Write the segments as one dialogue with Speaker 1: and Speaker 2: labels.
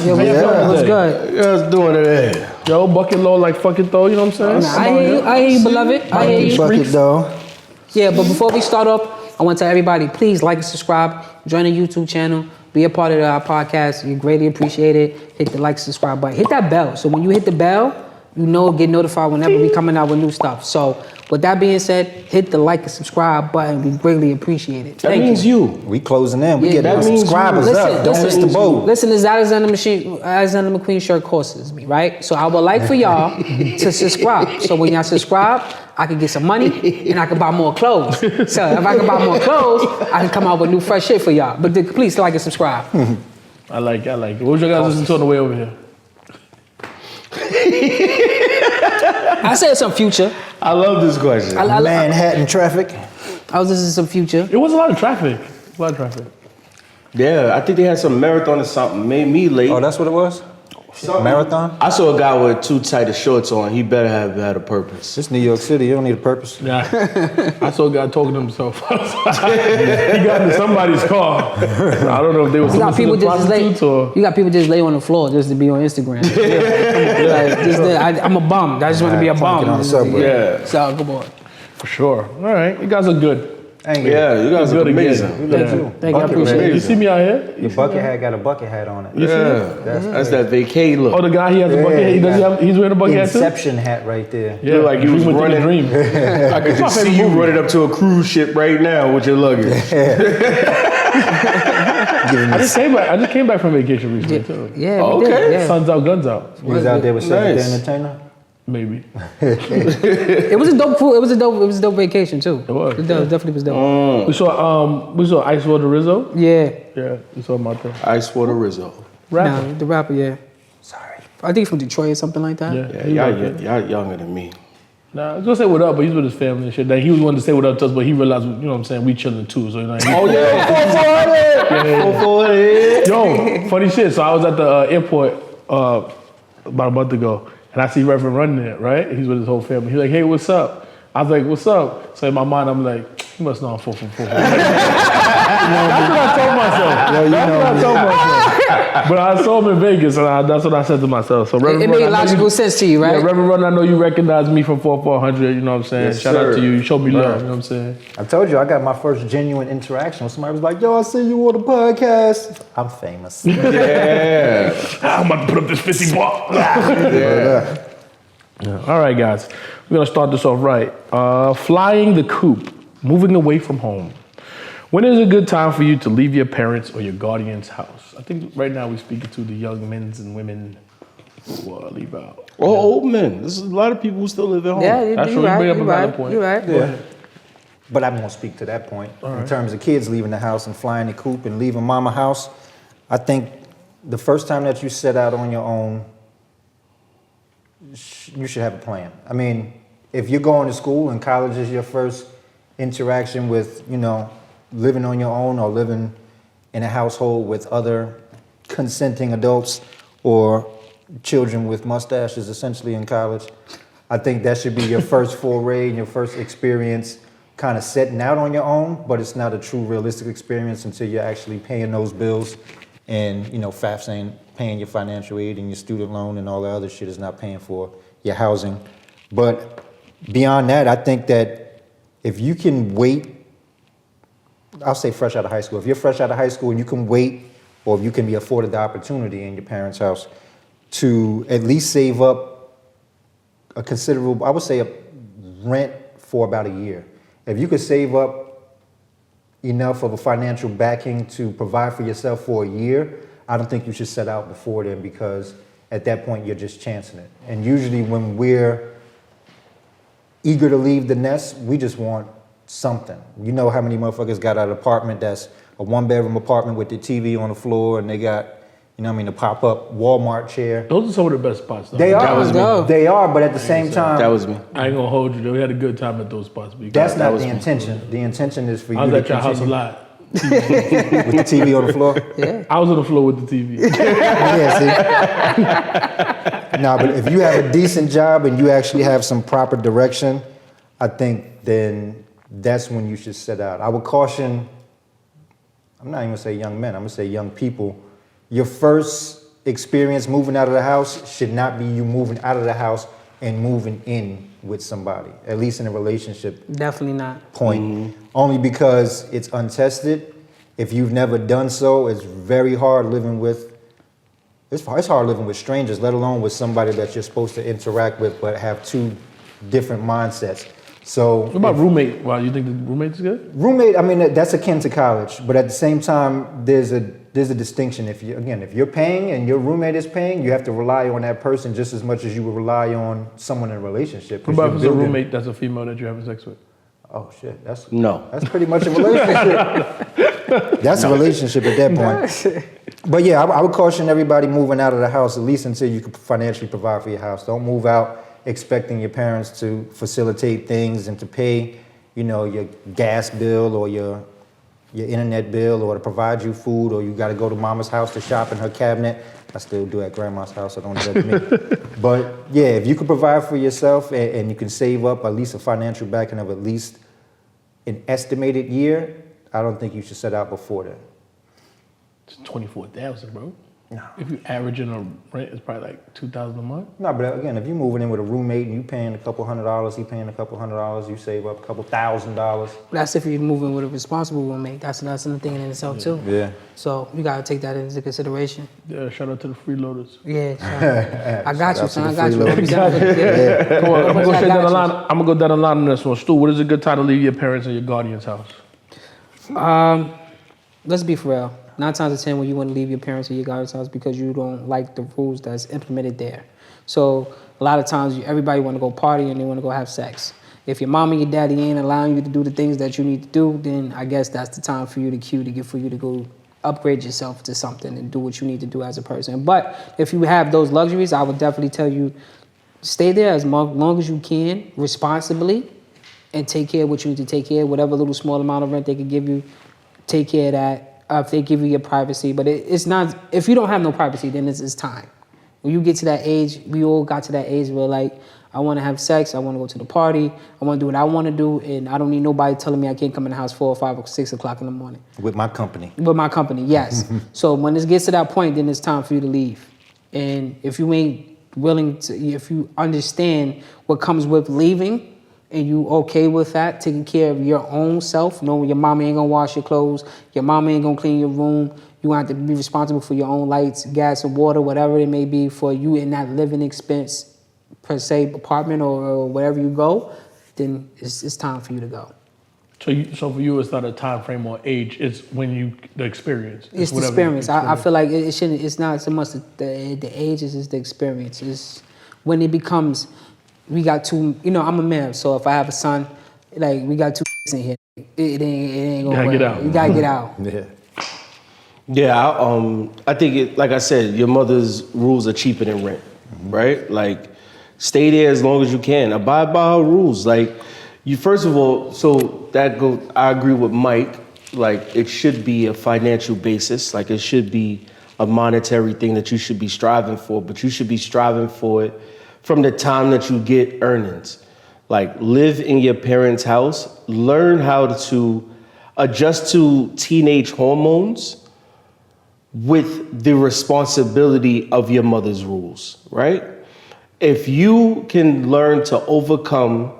Speaker 1: Yo, what's good?
Speaker 2: You guys doing today?
Speaker 3: Yo, bucket low like fucking though, you know what I'm saying?
Speaker 1: I hear you, beloved. I hear you.
Speaker 4: Bucket though.
Speaker 1: Yeah, but before we start off, I want to tell everybody, please like and subscribe, join the YouTube channel, be a part of our podcast. You greatly appreciate it. Hit the like, subscribe button. Hit that bell. So when you hit the bell, you know, get notified whenever we coming out with new stuff. So with that being said, hit the like and subscribe button. We greatly appreciate it.
Speaker 2: That means you.
Speaker 4: We closing in. We
Speaker 1: Yeah,
Speaker 4: get
Speaker 1: that
Speaker 4: our
Speaker 1: means
Speaker 4: subscribers
Speaker 1: you.
Speaker 4: up. Don't miss the boat.
Speaker 1: Listen, this is Alexander McQueen shirt courses me, right? So I would like for y'all to subscribe. So when y'all subscribe, I can get some money and I can buy more clothes. So if I can buy more clothes, I can come out with new fresh shit for y'all. But please like and subscribe.
Speaker 3: I like it. What was your guys listening to on the way over here?
Speaker 1: I said some Future.
Speaker 2: I love this question.
Speaker 4: Manhattan traffic.
Speaker 1: I was listening to some Future.
Speaker 3: It was a lot of traffic.
Speaker 2: Yeah, I think they had some marathon or something. Made me late.
Speaker 4: Oh, that's what it was? Marathon?
Speaker 2: I saw a guy with too tight of shorts on. He better have had a purpose.
Speaker 4: It's New York City. You don't need a purpose.
Speaker 3: Yeah. I saw a guy talking to himself. He got into somebody's car. I don't know if they were prostitutes or...
Speaker 1: You got people just lay on the floor just to be on Instagram. I'm a bum. I just want to be a bum.
Speaker 4: On the subway.
Speaker 2: Yeah.
Speaker 1: So, come on.
Speaker 3: For sure. All right. You guys are good.
Speaker 2: Yeah, you guys are amazing.
Speaker 1: Thank you. I appreciate it.
Speaker 3: You see me out here?
Speaker 4: Your bucket hat got a bucket hat on it.
Speaker 2: Yeah. That's that vacay look.
Speaker 3: Oh, the guy, he has a bucket hat. He's wearing a bucket hat too?
Speaker 4: Inception hat right there.
Speaker 3: Yeah,
Speaker 2: like he was running.
Speaker 3: Dream.
Speaker 2: I could just see you running up to a cruise ship right now with your luggage.
Speaker 3: I just came back from vacation recently too.
Speaker 1: Yeah.
Speaker 2: Okay.
Speaker 1: Yeah.
Speaker 3: Sun's out, guns out.
Speaker 4: You was out there with Seventh Day Entertainer?
Speaker 3: Maybe.
Speaker 1: It was a dope crew. It was a dope vacation too.
Speaker 3: It was.
Speaker 1: Definitely was dope.
Speaker 3: We saw Ice Water Rizzo.
Speaker 1: Yeah.
Speaker 3: We saw him out there.
Speaker 2: Ice Water Rizzo.
Speaker 3: Rapper.
Speaker 1: Nah, the rapper, yeah.
Speaker 4: Sorry.
Speaker 1: I think he's from Detroit or something like that.
Speaker 2: Yeah, y'all younger than me.
Speaker 3: Nah, I was gonna say what up, but he's with his family and shit. Like, he was wanting to say what up to us, but he realized, you know what I'm saying, we chilling too. So, you know,
Speaker 2: Oh yeah, 440.
Speaker 3: Yo, funny shit. So I was at the airport about a month ago, and I see Reverend running there, right? He's with his whole family. He's like, hey, what's up? I was like, what's up? So in my mind, I'm like, he must know I'm 444. That's what I told myself. But I saw him in Vegas, and that's what I said to myself. So Reverend
Speaker 1: It made logical sense to you, right?
Speaker 3: Yeah, Reverend Run, I know you recognize me from 4400, you know what I'm saying?
Speaker 2: Yes,
Speaker 3: Shout out
Speaker 2: sir.
Speaker 3: to you. You showed me love, you know what I'm saying?
Speaker 4: I told you, I got my first genuine interaction. Somebody was like, yo, I see you on the podcast. I'm famous.
Speaker 2: Yeah.
Speaker 3: I'm about to put up this 50 bucks.
Speaker 2: Yeah.
Speaker 3: All right, guys. We're going to start this off right. Flying the coop, moving away from home. When is a good time for you to leave your parents or your guardian's house? I think right now we're speaking to the young men and women who leave out.
Speaker 2: Oh, old men. There's a lot of people who still live at home.
Speaker 1: Yeah,
Speaker 3: That's
Speaker 1: you're
Speaker 3: true. You
Speaker 1: right.
Speaker 3: bring up a
Speaker 1: You're
Speaker 3: valid
Speaker 1: right.
Speaker 3: point.
Speaker 1: You're right.
Speaker 4: Yeah. But I'm going to speak to that point. In terms of kids leaving the house and flying the coop and leaving mama house, I think the first time that you set out on your own, you should have a plan. I mean, if you're going to school and college is your first interaction with, you know, living on your own or living in a household with other consenting adults or children with mustaches essentially in college, I think that should be your first foray and your first experience kind of setting out on your own, but it's not a true realistic experience until you're actually paying those bills and, you know, FAFSA paying your financial aid and your student loan and all the other shit is not paying for your housing. But beyond that, I think that if you can wait, I'll say fresh out of high school. If you're fresh out of high school and you can wait, or if you can be afforded the opportunity in your parents' house to at least save up a considerable, I would say a rent for about a year. If you could save up enough of a financial backing to provide for yourself for a year, I don't think you should set out before then, because at that point you're just chancing it. And usually when we're eager to leave the nest, we just want something. You know how many motherfuckers got an apartment that's a one-bedroom apartment with the TV on the floor, and they got, you know what I mean, a pop-up Walmart chair.
Speaker 3: Those are some of the best spots, though.
Speaker 4: They
Speaker 2: That
Speaker 4: are,
Speaker 2: was me.
Speaker 4: they are, but at the same time,
Speaker 2: That was me.
Speaker 3: I ain't gonna hold you, though. We had a good time at those spots.
Speaker 4: that's not
Speaker 2: was
Speaker 4: the
Speaker 2: me.
Speaker 4: intention. The intention is for
Speaker 3: I
Speaker 4: you
Speaker 3: was
Speaker 4: to
Speaker 3: at your house a
Speaker 4: continue
Speaker 3: lot.
Speaker 4: with the TV on the floor.
Speaker 1: Yeah.
Speaker 3: I was on the floor with the TV.
Speaker 4: Yeah, see. No, but if you have a decent job and you actually have some proper direction, I think then that's when you should set out. I would caution, I'm not even gonna say young men, I'm gonna say young people, your first experience moving out of the house should not be you moving out of the house and moving in with somebody, at least in a relationship
Speaker 1: Definitely not.
Speaker 4: point. Only because it's untested. If you've never done so, it's very hard living with, it's hard living with strangers, let alone with somebody that you're supposed to interact with but have two different mindsets. So
Speaker 3: What about roommate? Wow, you think the roommate is good?
Speaker 4: roommate, I mean, that's akin to college, but at the same time, there's a distinction. If you're paying and your roommate is paying, you have to rely on that person just as much as you would rely on someone in a relationship.
Speaker 3: What about if it's a roommate that's a female that you're having sex with?
Speaker 4: Oh shit, that's pretty much a relationship. That's a relationship at that point. But yeah, I would caution everybody moving out of the house at least until you can financially provide for your house. Don't move out expecting your parents to facilitate things and to pay, your gas bill or your internet bill or to provide you food, or you got to go to mama's house to shop in her cabinet. I still do at grandma's house, so don't judge me. But yeah, if you can provide for yourself and you can save up at least a financial backing of at least an estimated year, I don't think you should set out before that.
Speaker 3: It's 24,000, bro.
Speaker 4: No.
Speaker 3: If you average in a rent, it's probably like $2,000 a month.
Speaker 4: No, but again, if you're moving in with a roommate and you paying a couple $100, he paying a couple $100, you save up a couple $1,000.
Speaker 1: That's if you're moving with a responsible roommate. That's another thing in itself too.
Speaker 4: Yeah.
Speaker 1: So you gotta take that into consideration.
Speaker 3: Yeah, shout out to the freeloaders.
Speaker 1: Yeah, son. I got you, son. I got you.
Speaker 4: freeloaders.
Speaker 3: Come on, I'm gonna go straight down the line.
Speaker 1: you.
Speaker 3: I'm gonna go down the line on this one. Stu, what is a good time to leave your parents and your guardian's house?
Speaker 1: Let's be for real. 9 times out of 10 when you want to leave your parents or your guardian's house because you don't like the rules that's implemented there. So a lot of times everybody want to go party and they want to go have sex. If your mom and your daddy ain't allowing you to do the things that you need to do, then I guess that's the time for you to go upgrade yourself to something and do what you need to do as a person. But if you have those luxuries, I would definitely tell you stay there as long as you can responsibly and take care of what you need to take care of. Whatever little small amount of rent they can give you, take care of that. If they give you your privacy, but it's not, if you don't have no privacy, then it's time. When you get to that age, we all got to that age where like, I want to have sex, I want to go to the party, I want to do what I want to do, and I don't need nobody telling me I can't come in the house 4 or 5 or 6 o'clock in the morning.
Speaker 4: With my company.
Speaker 1: With my company, yes. So when it gets to that point, then it's time for you to leave. And if you ain't willing to, if you understand what comes with leaving, and you okay with that, taking care of your own self, knowing your mama ain't gonna wash your clothes, your mama ain't gonna clean your room, you have to be responsible for your own lights, gas, and water, whatever it may be for you in that living expense, per se, apartment or wherever you go, then it's time for you to go.
Speaker 3: So for you, it's not a time frame or age. It's when the experience.
Speaker 1: It's the experience. I feel like it shouldn't. It's not so much the age. It's just the experience. It's when it becomes. We got two, I'm a man, so if I have a son, like, we got two in here. It ain't gonna work.
Speaker 3: Get out.
Speaker 1: You gotta get out.
Speaker 4: Yeah.
Speaker 2: Yeah, I think, like I said, your mother's rules are cheaper than rent, right? Like, stay there as long as you can. Abide by her rules. Like, you, first of all, I agree with Mike. Like, it should be a financial basis. Like, it should be a monetary thing that you should be striving for, but you should be striving for it from the time that you get earnings. Like, live in your parents' house, learn how to adjust to teenage hormones with the responsibility of your mother's rules, right? If you can learn to overcome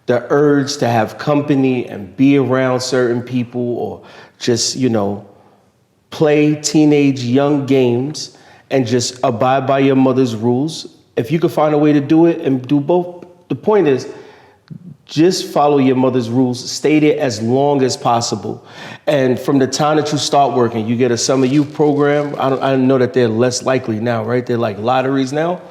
Speaker 2: the urge to have company and be around certain people or just, play teenage young games and just abide by your mother's rules, if you could find a way to do it and do both, the point is just follow your mother's rules, stay there as long as possible. And from the time that you start working, you get a summer youth program. I know that they're less likely now, right? They're like lotteries now.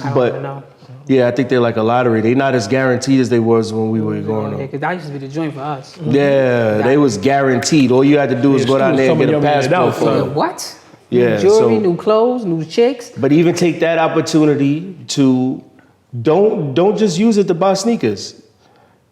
Speaker 1: I don't even know.
Speaker 2: Yeah, I think they're like a lottery. They're not as guaranteed as they was when we were growing up.
Speaker 1: Yeah, because that used to be the joint for us.
Speaker 2: Yeah, they was guaranteed. All you had to do was go down there and get a passport for
Speaker 1: Yeah,
Speaker 2: them.
Speaker 1: what?
Speaker 2: Yeah,
Speaker 1: New jewelry,
Speaker 2: so-
Speaker 1: new clothes, new chicks.
Speaker 2: But even take that opportunity to don't just use it to buy sneakers.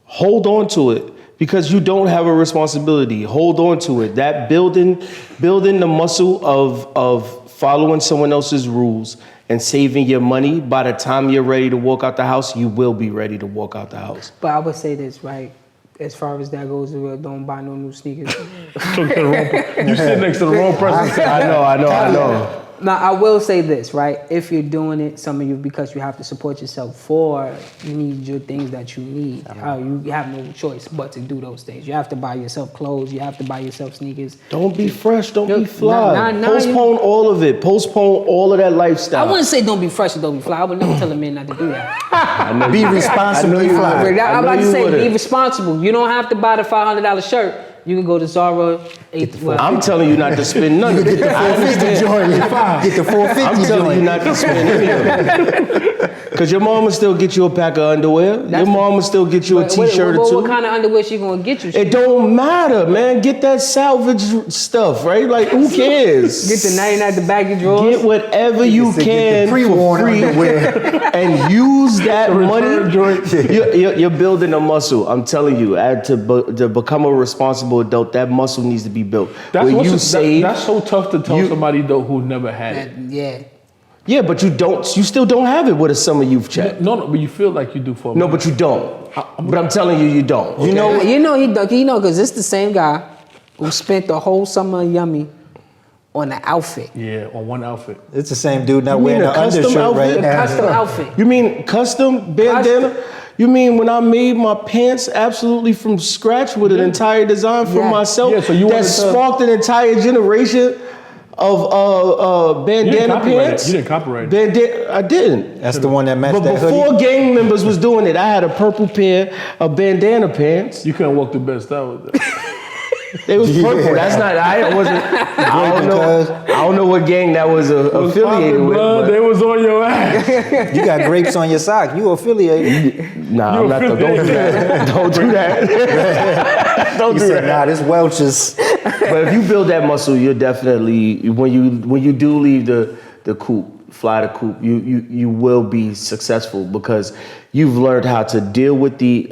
Speaker 2: Hold on to it because you don't have a responsibility. Hold on to it. That building the muscle of following someone else's rules and saving your money. By the time you're ready to walk out the house, you will be ready to walk out the house.
Speaker 1: But I would say this, right? As far as that goes, don't buy no new sneakers.
Speaker 3: You sit next to the wrong person.
Speaker 2: I know.
Speaker 1: Now, I will say this, right? If you're doing it, some of you, because you have to support yourself for, you need your things that you need. You have no choice but to do those things. You have to buy yourself clothes. You have to buy yourself sneakers.
Speaker 2: Don't be fresh. Don't
Speaker 1: Yo,
Speaker 2: be fly.
Speaker 1: nah,
Speaker 2: Postpone all of it. Postpone all of that lifestyle.
Speaker 1: I wouldn't say don't be fresh and don't be fly. I would never tell a man not to do that.
Speaker 4: Be responsibly fly.
Speaker 1: I'm about to say,
Speaker 2: wouldn't.
Speaker 1: be responsible. You don't have to buy the $500 shirt. You can go to Zara.
Speaker 2: I'm telling you not to spend none of it. I understand.
Speaker 4: Get the 450
Speaker 2: I'm telling you not to spend any of it. Because your mom will still get you a pack of underwear. Your mom will still get you a t-shirt or two.
Speaker 1: What kind of underwear she gonna get you?
Speaker 2: It don't matter, man. Get that salvage stuff, right? Like, who cares?
Speaker 1: Get the 99 the baggy drawers.
Speaker 2: Get whatever you can for free and use that money. You're building a muscle. I'm telling you, to become a responsible adult, that muscle needs to be built.
Speaker 3: That's so tough to tell somebody though who never had it.
Speaker 1: Yeah.
Speaker 2: Yeah, but you still don't have it with a summer youth check.
Speaker 3: No, but you feel like you do for a
Speaker 2: No,
Speaker 3: minute.
Speaker 2: but you don't. But I'm telling you don't. Okay?
Speaker 1: You know, because it's the same guy who spent the whole summer yummy on the outfit.
Speaker 3: Yeah, on one outfit.
Speaker 4: It's the same dude not
Speaker 2: You mean
Speaker 4: wearing
Speaker 2: a
Speaker 4: the
Speaker 2: custom
Speaker 4: undershirt
Speaker 2: outfit?
Speaker 4: right
Speaker 1: A
Speaker 4: now.
Speaker 1: custom outfit.
Speaker 2: You mean custom bandana? You mean when I made my pants absolutely from scratch with an entire design for
Speaker 1: Yeah.
Speaker 2: myself
Speaker 3: Yeah, so you
Speaker 2: that
Speaker 3: wanted to-
Speaker 2: sparked an entire generation of bandana pants?
Speaker 3: You didn't copyright it.
Speaker 2: I didn't.
Speaker 4: That's the one that matched
Speaker 2: But
Speaker 4: that hoodie.
Speaker 2: before gang members was doing it, I had a purple pair of bandana pants.
Speaker 3: You couldn't walk through Best Style with that.
Speaker 2: They was purple.
Speaker 4: Yeah.
Speaker 2: That's not. I wasn't. I don't know what gang that was affiliated with.
Speaker 3: Blood,
Speaker 2: but-
Speaker 3: they was on your ass.
Speaker 4: You got grapes on your sock. You affiliated.
Speaker 2: Nah, I'm not. Don't do that. Don't do that. Don't
Speaker 4: You
Speaker 2: do
Speaker 4: said,
Speaker 2: that.
Speaker 4: nah, this Welch's.
Speaker 2: But if you build that muscle, you're definitely when you do leave the coop, fly the coop, you will be successful because you've learned how to deal with the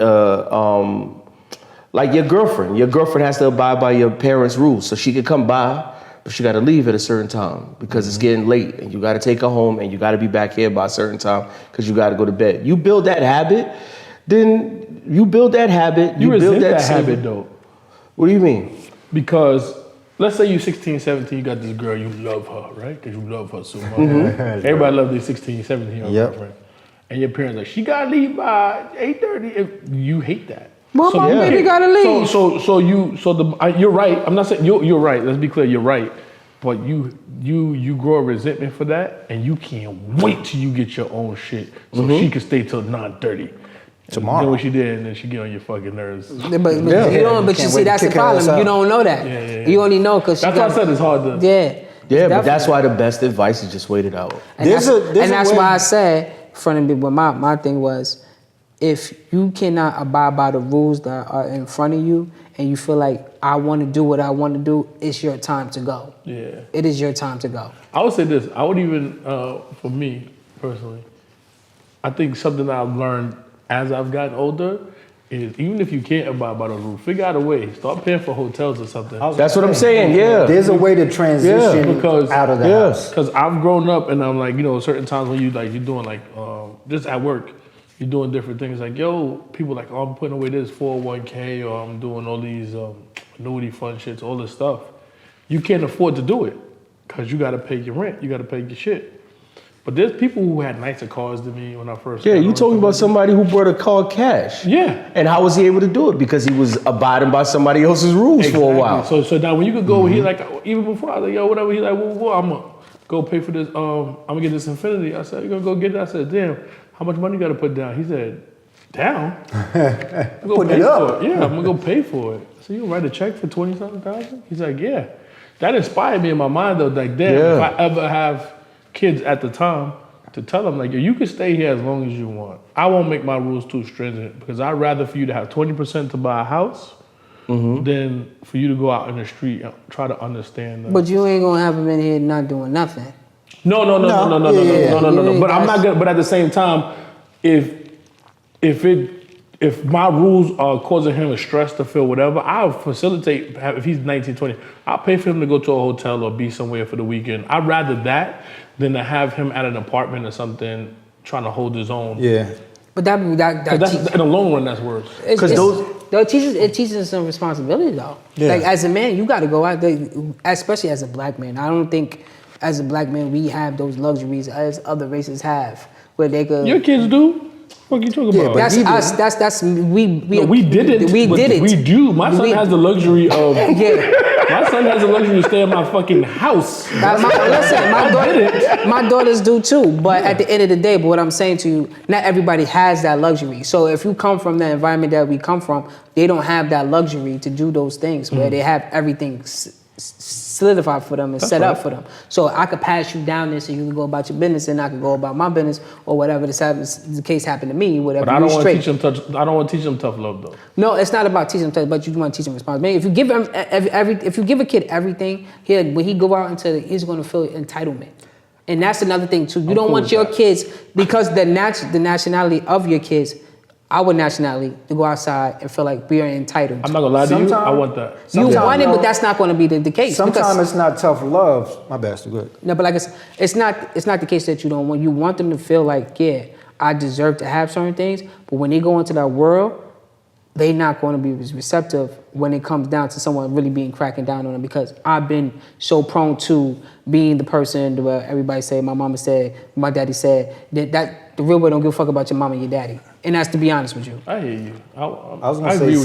Speaker 2: like your girlfriend. Your girlfriend has to abide by your parents' rules, so she can come by, but she got to leave at a certain time because it's getting late, and you got to take her home, and you got to be back here by a certain time because you got to go to bed. You build that habit, then you build that habit.
Speaker 3: You
Speaker 2: build
Speaker 3: resent that habit though.
Speaker 2: What do you mean?
Speaker 3: Because let's say you're 16, 17, you got this girl, you love her, right? Because you love her so much. Everybody loves their 16, 17-year-old
Speaker 4: Yep.
Speaker 3: girlfriend. And your parents like, she gotta leave by 8:30. You hate that.
Speaker 1: Well, my baby gotta leave.
Speaker 3: You're right. I'm not saying you're right. Let's be clear. You're right. But you grow a resentment for that, and you can't wait till you get your own shit, so she can stay till 9:30.
Speaker 4: Tomorrow.
Speaker 3: You know what she did, and then she get on your fucking nerves.
Speaker 1: But you don't. But you
Speaker 4: Can't
Speaker 1: see,
Speaker 4: wait to
Speaker 1: that's the
Speaker 4: kick her ass
Speaker 1: problem.
Speaker 4: out.
Speaker 1: You don't know that.
Speaker 3: Yeah.
Speaker 1: You only know because
Speaker 3: That's why I said it's hard to.
Speaker 1: Yeah.
Speaker 2: Yeah, but that's why the best advice is just wait it out.
Speaker 1: And
Speaker 4: There's
Speaker 1: that's
Speaker 4: a way-
Speaker 1: why I said, front of me, but my thing was, if you cannot abide by the rules that are in front of you, and you feel like I want to do what I want to do, it's your time to go.
Speaker 3: Yeah.
Speaker 1: It is your time to go.
Speaker 3: I would say this. I would even, for me personally, I think something that I've learned as I've gotten older is even if you can't abide by the rule, figure out a way. Start paying for hotels or something.
Speaker 2: That's what I'm saying. Yeah.
Speaker 4: There's a way to transition
Speaker 3: because-
Speaker 4: out of the
Speaker 2: Yeah.
Speaker 4: house.
Speaker 3: Because I've grown up and I'm like, certain times when you're doing like, just at work, you're doing different things. Like, people like, I'm putting away this 401k or I'm doing all these annuity fund shits, all this stuff. You can't afford to do it because you got to pay your rent. You got to pay your shit. But there's people who had nicer cars than me when I first.
Speaker 2: Yeah,
Speaker 3: got
Speaker 2: you
Speaker 3: on
Speaker 2: talking about somebody who brought a car cash.
Speaker 3: Yeah.
Speaker 2: And how was he able to do it? Because he was abiding by somebody else's rules for a while.
Speaker 3: So now when you could go, he like, even before I was like, whatever. He's like, well, I'm gonna go pay for this. I'm gonna get this Infinity. I said, you gonna go get it? I said, damn, how much money you gotta put down? He said, down? I'm gonna
Speaker 4: Put
Speaker 3: pay
Speaker 4: it up.
Speaker 3: for it. Yeah, I'm gonna go pay for it. So you write a check for 20-something thousand? He's like, yeah. That inspired me in my mind though. Like, damn, if I ever have kids at the time, to tell them like, you can stay here as long as you want. I won't make my rules too stringent because I'd rather for you to have 20% to buy a house than for you to go out in the street and try to understand that.
Speaker 1: But you ain't gonna have them in here not doing nothing.
Speaker 3: No. But I'm not gonna. But at the same time, if my rules are causing him a stress to feel whatever, I'll facilitate. If he's 19, 20, I'll pay for him to go to a hotel or be somewhere for the weekend. I'd rather that than to have him at an apartment or something trying to hold his own.
Speaker 4: Yeah.
Speaker 1: But that
Speaker 3: 'Cause that's, in the long run, that's worse.
Speaker 1: it teaches us some responsibility though.
Speaker 4: Yeah.
Speaker 1: Like as a man, you got to go out there, especially as a black man. I don't think as a black man, we have those luxuries as other races have, where they could.
Speaker 3: Your kids do. What you talking about?
Speaker 1: That's us. That's we.
Speaker 3: No, we didn't.
Speaker 1: We did it.
Speaker 3: We do. My son has the luxury of.
Speaker 1: Yeah.
Speaker 3: My son has the luxury to stay in my fucking house.
Speaker 1: My daughters do too. But at the end of the day, but what I'm saying to you, not everybody has that luxury. So if you come from the environment that we come from, they don't have that luxury to do those things where they have everything solidified for them and set up for them. So I could pass you down this and you can go about your business and I could go about my business or whatever the case happened to me, whatever.
Speaker 3: But I don't want to teach them I don't want to teach them tough love though.
Speaker 1: No, it's not about teaching them tough, but you want to teach them responsibility. If you give them if you give a kid everything, when he go out he's going to feel entitlement. And that's another thing too. You don't want your kids, because the nationality of your kids, our nationality, to go outside and feel like we are entitled.
Speaker 3: I'm not gonna lie to you. I want that.
Speaker 1: You want it, but that's not going to be the case.
Speaker 4: Sometimes it's not tough love. My bad, good.
Speaker 1: No, but like it's not the case that you don't want. You want them to feel like, yeah, I deserve to have certain things. But when they go into that world, they're not going to be receptive when it comes down to someone really being cracking down on them. Because I've been so prone to being the person where everybody say, my mama said, my daddy said, that the real boy don't give a fuck about your mama and your daddy. And that's to be honest with you.
Speaker 3: I hear you.
Speaker 4: I was going to say,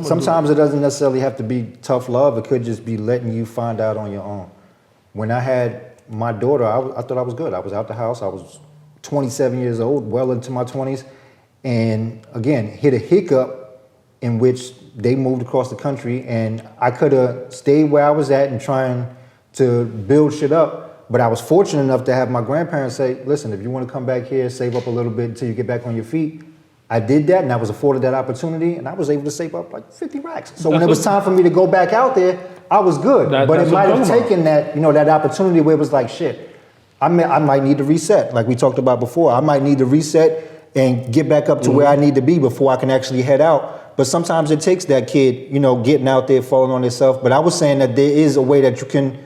Speaker 4: sometimes it doesn't necessarily have to be tough love. It could just be letting you find out on your own. When I had my daughter, I thought I was good. I was out the house. I was 27 years old, well into my 20s. And again, hit a hiccup in which they moved across the country. And I could have stayed where I was at and trying to build shit up. But I was fortunate enough to have my grandparents say, listen, if you want to come back here, save up a little bit until you get back on your feet. I did that, and I was afforded that opportunity, and I was able to save up like 50 racks. So when it was time for me to go back out there, I was good. But it might have taken that, that opportunity where it was like, shit, I might need to reset, like we talked about before. I might need to reset and get back up to where I need to be before I can actually head out. But sometimes it takes that kid, getting out there, falling on themselves. But I was saying that there is a way that you can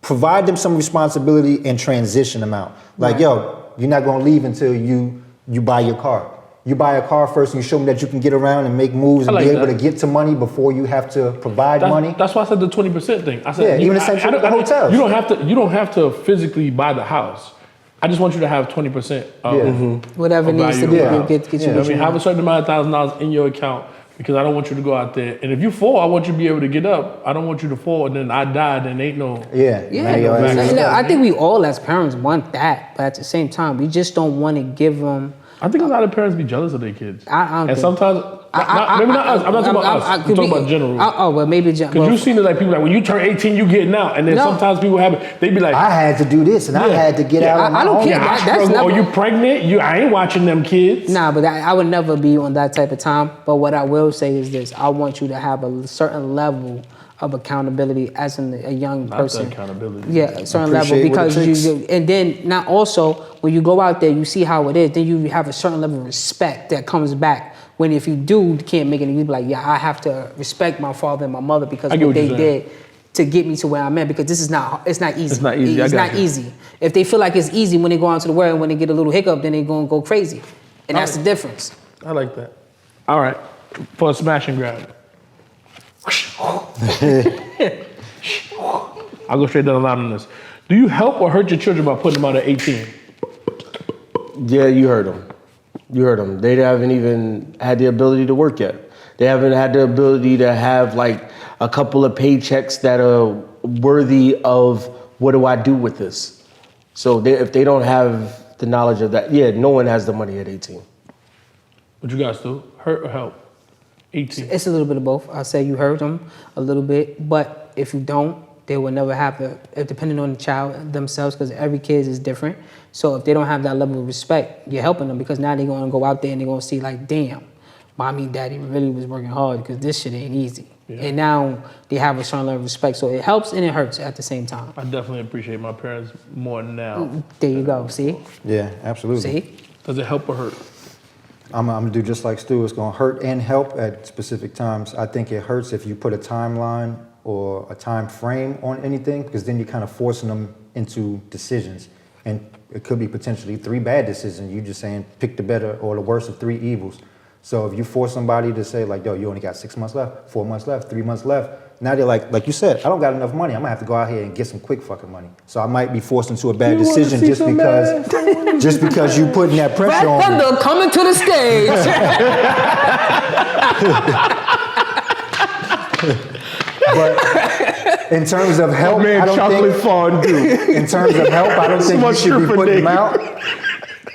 Speaker 4: provide them some responsibility and transition them out. Like, yo, you're not gonna leave until you buy your car. You buy a car first and you show them that you can get around and make moves and be able to get to money before you have to provide money.
Speaker 3: That's why I said the 20% thing. I said,
Speaker 4: even the same thing with the hotels.
Speaker 3: You don't have to physically buy the house. I just want you to have 20% of
Speaker 1: whatever needs to be to get you.
Speaker 3: I mean, have a certain amount of $1,000 in your account, because I don't want you to go out there. And if you fall, I want you to be able to get up. I don't want you to fall and then I die, then ain't no...
Speaker 1: I think we all as parents want that, but at the same time, we just don't want to give them...
Speaker 3: I think a lot of parents be jealous of their kids. Sometimes... maybe not us. I'm not talking about us. I'm talking about general.
Speaker 1: Well, maybe...
Speaker 3: Because you've seen it like people like, when you turn 18, you getting out. And then sometimes people have it. They be like...
Speaker 4: I had to do this and I had to get out on my own.
Speaker 1: I don't care. That's
Speaker 3: never, you pregnant? I ain't watching them kids.
Speaker 1: Nah, but I would never be on that type of time. But what I will say is this. I want you to have a certain level of accountability as a young person.
Speaker 3: Not accountability.
Speaker 1: Yeah, a certain level, because and then now also when you go out there, you see how it is. Then you have a certain level of respect that comes back. When if you can't make it, you be like, yeah, I have to respect my father and my mother because what they did to get me to where I'm at. Because this is it's not easy.
Speaker 3: It's not easy.
Speaker 1: It's not easy. If they feel like it's easy when they go out to the world, when they get a little hiccup, then they're gonna go crazy, and that's the difference.
Speaker 3: I like that. All right, for a smash and grab. I'll go straight down the line on this. Do you help or hurt your children by putting them out at 18?
Speaker 2: Yeah, you heard them. You heard them. They haven't even had the ability to work yet. They haven't had the ability to have like a couple of paychecks that are worthy of what do I do with this? So if they don't have the knowledge of that, no one has the money at 18.
Speaker 3: What you guys do? Hurt or help? 18.
Speaker 1: It's a little bit of both. I say you hurt them a little bit, but if you don't, they will never have depending on the child themselves, because every kid is different. So if they don't have that level of respect, you're helping them, because now they're going to go out there and they're going to see like, damn, mommy and daddy really was working hard because this shit ain't easy. Yeah. And now they have a certain level of respect. So it helps and it hurts at the same time.
Speaker 3: I definitely appreciate my parents more now.
Speaker 1: There you go. See?
Speaker 4: Yeah, absolutely.
Speaker 1: See?
Speaker 3: Does it help or hurt?
Speaker 4: I'm going to do just like Stu. It's going to hurt and help at specific times. I think it hurts if you put a timeline or a time frame on anything, because then you're kind of forcing them into decisions. And it could be potentially 3 bad decisions. You're just saying pick the better or the worst of 3 evils. So if you force somebody to say like, yo, you only got 6 months left, 4 months left, 3 months left, now they're like you said, I don't got enough money. I'm gonna have to go out here and get some quick fucking money. So I might be forced into a bad decision just because you putting that pressure on me.
Speaker 1: Thunder coming to the stage.
Speaker 4: But in terms of help,
Speaker 3: Man,
Speaker 4: I don't
Speaker 3: chocolate
Speaker 4: think.
Speaker 3: fondue.
Speaker 4: In terms of help, I don't think you should be putting them out.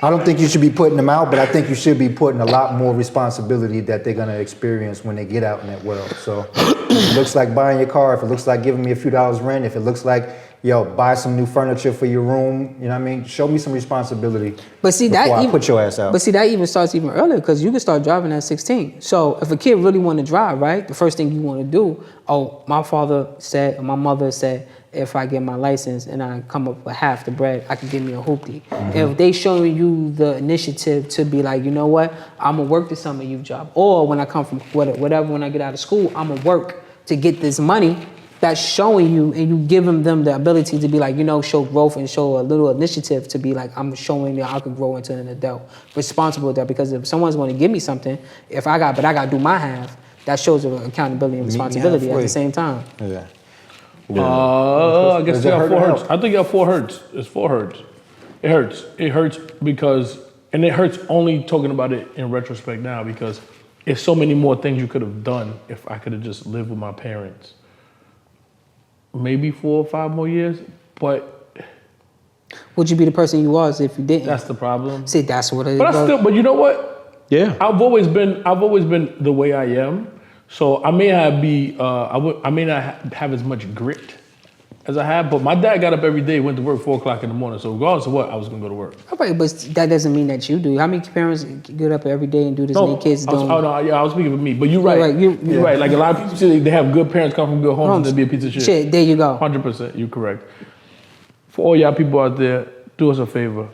Speaker 4: I don't think you should be putting them out, but I think you should be putting a lot more responsibility that they're gonna experience when they get out in that world. So if it looks like buying your car, if it looks like giving me a few dollars rent, if it looks like, yo, buy some new furniture for your room, you know what I mean? Show me some responsibility
Speaker 1: But see,
Speaker 4: before
Speaker 1: that
Speaker 4: I
Speaker 1: even,
Speaker 4: put your ass out.
Speaker 1: But see, that even starts even earlier because you can start driving at 16. So if a kid really want to drive, right, the first thing you want to do, my father said, or my mother said, if I get my license and I come up with half the bread, I can give me a hoopty. Mm-hmm. If they showing you the initiative to be like, you know what, I'm gonna work the summer youth job, or when I come from whatever, when I get out of school, I'm gonna work to get this money. That's showing you, and you giving them the ability to be like, show growth and show a little initiative to be like, I'm showing that I could grow into an adult, responsible adult. Because if someone's going to give me something, but I got to do my half. That shows accountability and responsibility at the same time.
Speaker 4: Yeah.
Speaker 3: I guess
Speaker 4: Does
Speaker 3: you
Speaker 4: it
Speaker 3: got
Speaker 4: hurt
Speaker 3: 4
Speaker 4: or
Speaker 3: hertz.
Speaker 4: help?
Speaker 3: I think you got 4 hertz. It's 4 hertz. It hurts. It hurts because, and it hurts only talking about it in retrospect now because it's so many more things you could have done if I could have just lived with my parents. Maybe 4 or 5 more years, but
Speaker 1: Would you be the person you was if you didn't?
Speaker 3: that's the problem.
Speaker 1: See, that's what it is.
Speaker 3: But you know what?
Speaker 2: Yeah.
Speaker 3: I've always been the way I am. So I may not have as much grit as I have, but my dad got up every day, went to work 4 o'clock in the morning. So regardless of what, I was gonna go to work.
Speaker 1: Okay, but that doesn't mean that you do. How many parents get up every day and do this and their kids don't?
Speaker 3: I was speaking for me, but you're right. You're right. Like a lot of people say they have good parents come from good homes and they be a piece of shit.
Speaker 1: Shit, there you go.
Speaker 3: 100%, you're correct. For all y'all people out there, do us a favor.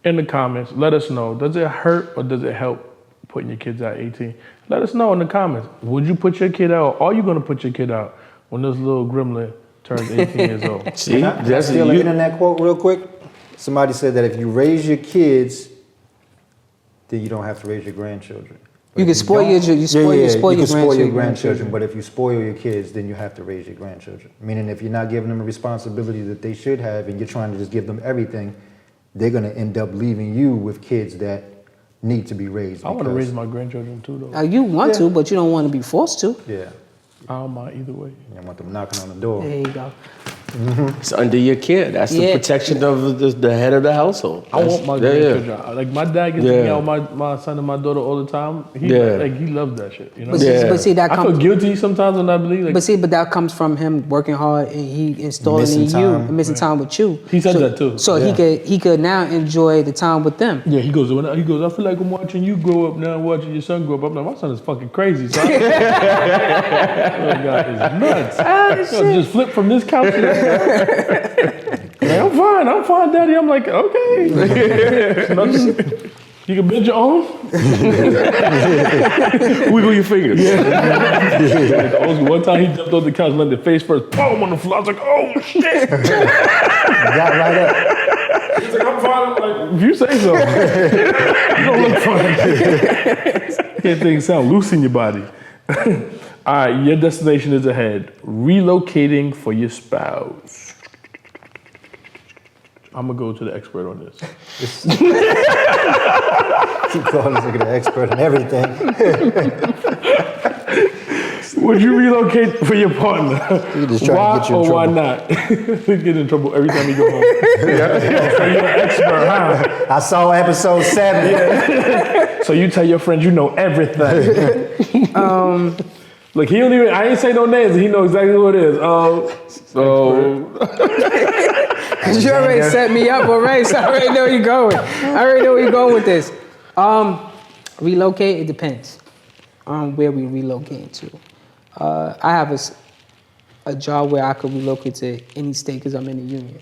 Speaker 3: In the comments, let us know, does it hurt or does it help putting your kids out 18? Let us know in the comments. Would you put your kid out, or are you gonna put your kid out when this little gremlin turns 18 years old?
Speaker 2: See,
Speaker 4: That's still an internet quote real quick. Somebody said that if you raise your kids, then you don't have to raise your grandchildren. But
Speaker 1: You can
Speaker 4: if
Speaker 1: spoil
Speaker 4: don't-
Speaker 1: your spoil your
Speaker 4: grandchildren,
Speaker 1: grandchildren.
Speaker 4: but if you spoil your kids, then you have to raise your grandchildren. Meaning if you're not giving them a responsibility that they should have and you're trying to just give them everything, they're gonna end up leaving you with kids that need to be raised.
Speaker 3: I want to
Speaker 4: because-
Speaker 3: raise my grandchildren too, though.
Speaker 1: You want to, but you don't want to be forced to.
Speaker 4: Yeah.
Speaker 3: I don't mind either way.
Speaker 4: You want them knocking on the door.
Speaker 1: There you go.
Speaker 2: It's under your care. That's the
Speaker 1: Yeah.
Speaker 2: protection of the head of the household.
Speaker 3: I want my grandchildren. Like my dad gets to hang out with my son and my daughter all the time. He loves that shit. You know.
Speaker 1: But see, that
Speaker 3: I feel
Speaker 1: comes.
Speaker 3: guilty sometimes when I believe. Like,
Speaker 1: But that comes from him working hard and he installing
Speaker 4: Missing
Speaker 1: in you,
Speaker 4: time.
Speaker 1: and missing time with you.
Speaker 3: He said that too.
Speaker 1: So he could now enjoy the time with them.
Speaker 3: yeah, he goes. I feel like I'm watching you grow up now, watching your son grow up. I'm like, my son is fucking crazy, son. Oh God, is nuts. Just flip from this couch to that. Like, I'm fine, Daddy. I'm like, okay. You can bend your arm.
Speaker 2: Wiggle your fingers.
Speaker 3: Like, one time he jumped on the couch, landed face first, boom on the floor. I was like, oh shit.
Speaker 4: Got right up.
Speaker 3: He's like, I'm fine. I'm like, if you say so. You don't look fine. Can't things sound loose in your body. All right, your destination is ahead. Relocating for your spouse. I'm gonna go to the expert on this.
Speaker 4: Keep calling this nigga the expert on everything.
Speaker 3: Would you relocate for your partner?
Speaker 4: He just trying
Speaker 3: Why
Speaker 4: to get you in
Speaker 3: or why
Speaker 4: trouble.
Speaker 3: not? We get in trouble every time we go home. So you're an expert, huh?
Speaker 4: I saw episode 7.
Speaker 3: So you tell your friends you know everything. Look, he don't even. I ain't say no names. He know exactly what it is.
Speaker 1: Cause you already set me up already, so I already know where you're going. I already know where you're going with this. Relocate, it depends on where we relocate to. I have a job where I could relocate to any state because I'm in the union,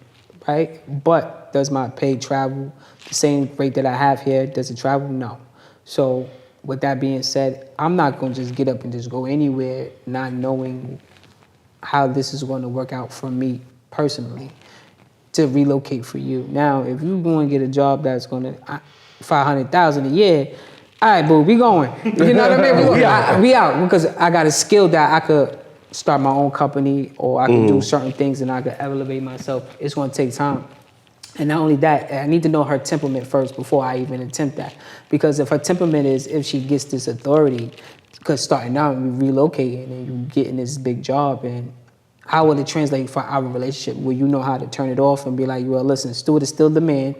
Speaker 1: right? But does my pay travel the same rate that I have here? Does it travel? No. So with that being said, I'm not going to just get up and just go anywhere not knowing how this is going to work out for me personally to relocate for you. Now, if you're going to get a job that's going to $500,000 a year, All right, boo, we going. You know what I mean? We out because I got a skill that I could start my own company or I can do certain things and I could elevate myself. It's going to take time. And not only that, I need to know her temperament first before I even attempt that. Because if her temperament is, if she gets this authority, because starting out and you relocating and you getting this big job, and how will it translate for our relationship? Will you know how to turn it off and be like, well, listen, Stuart is still the man.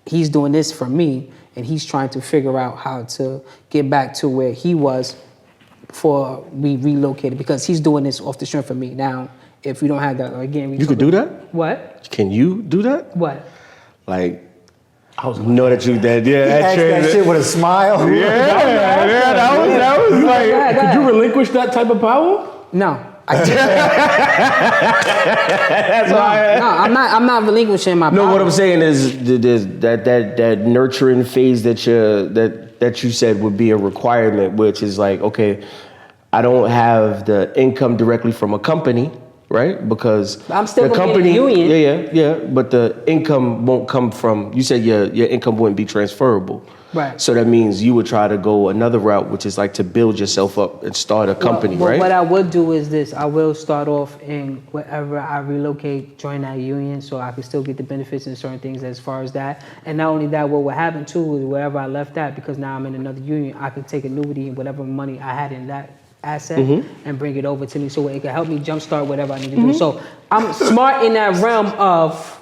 Speaker 1: He's doing this for me, and he's trying to figure out how to get back to where he was before we relocated, because he's doing this off the strength of me. Now, if we don't have that, again,
Speaker 2: You could do that?
Speaker 1: What?
Speaker 2: Can you do that?
Speaker 1: What?
Speaker 2: Like,
Speaker 3: I was
Speaker 2: know that you that
Speaker 4: He asked that shit with a smile.
Speaker 3: that was like, could you relinquish that type of power?
Speaker 1: No. I'm not relinquishing my power.
Speaker 2: No, what I'm saying is that nurturing phase that you said would be a requirement, which is like, okay, I don't have the income directly from a company, right? Because
Speaker 1: I'm still
Speaker 2: the
Speaker 1: gonna be in the union.
Speaker 2: Yeah. But the income won't come from. You said your income wouldn't be transferable.
Speaker 1: Right.
Speaker 2: So that means you would try to go another route, which is like to build yourself up and start a company,
Speaker 1: well,
Speaker 2: right?
Speaker 1: What I would do is this. I will start off in wherever I relocate, join that union so I can still get the benefits and certain things as far as that. And not only that, what will happen too is wherever I left at, because now I'm in another union, I can take annuity and whatever money I had in that asset and bring it over to me so it can help me jumpstart whatever I need to do. So I'm smart in that realm of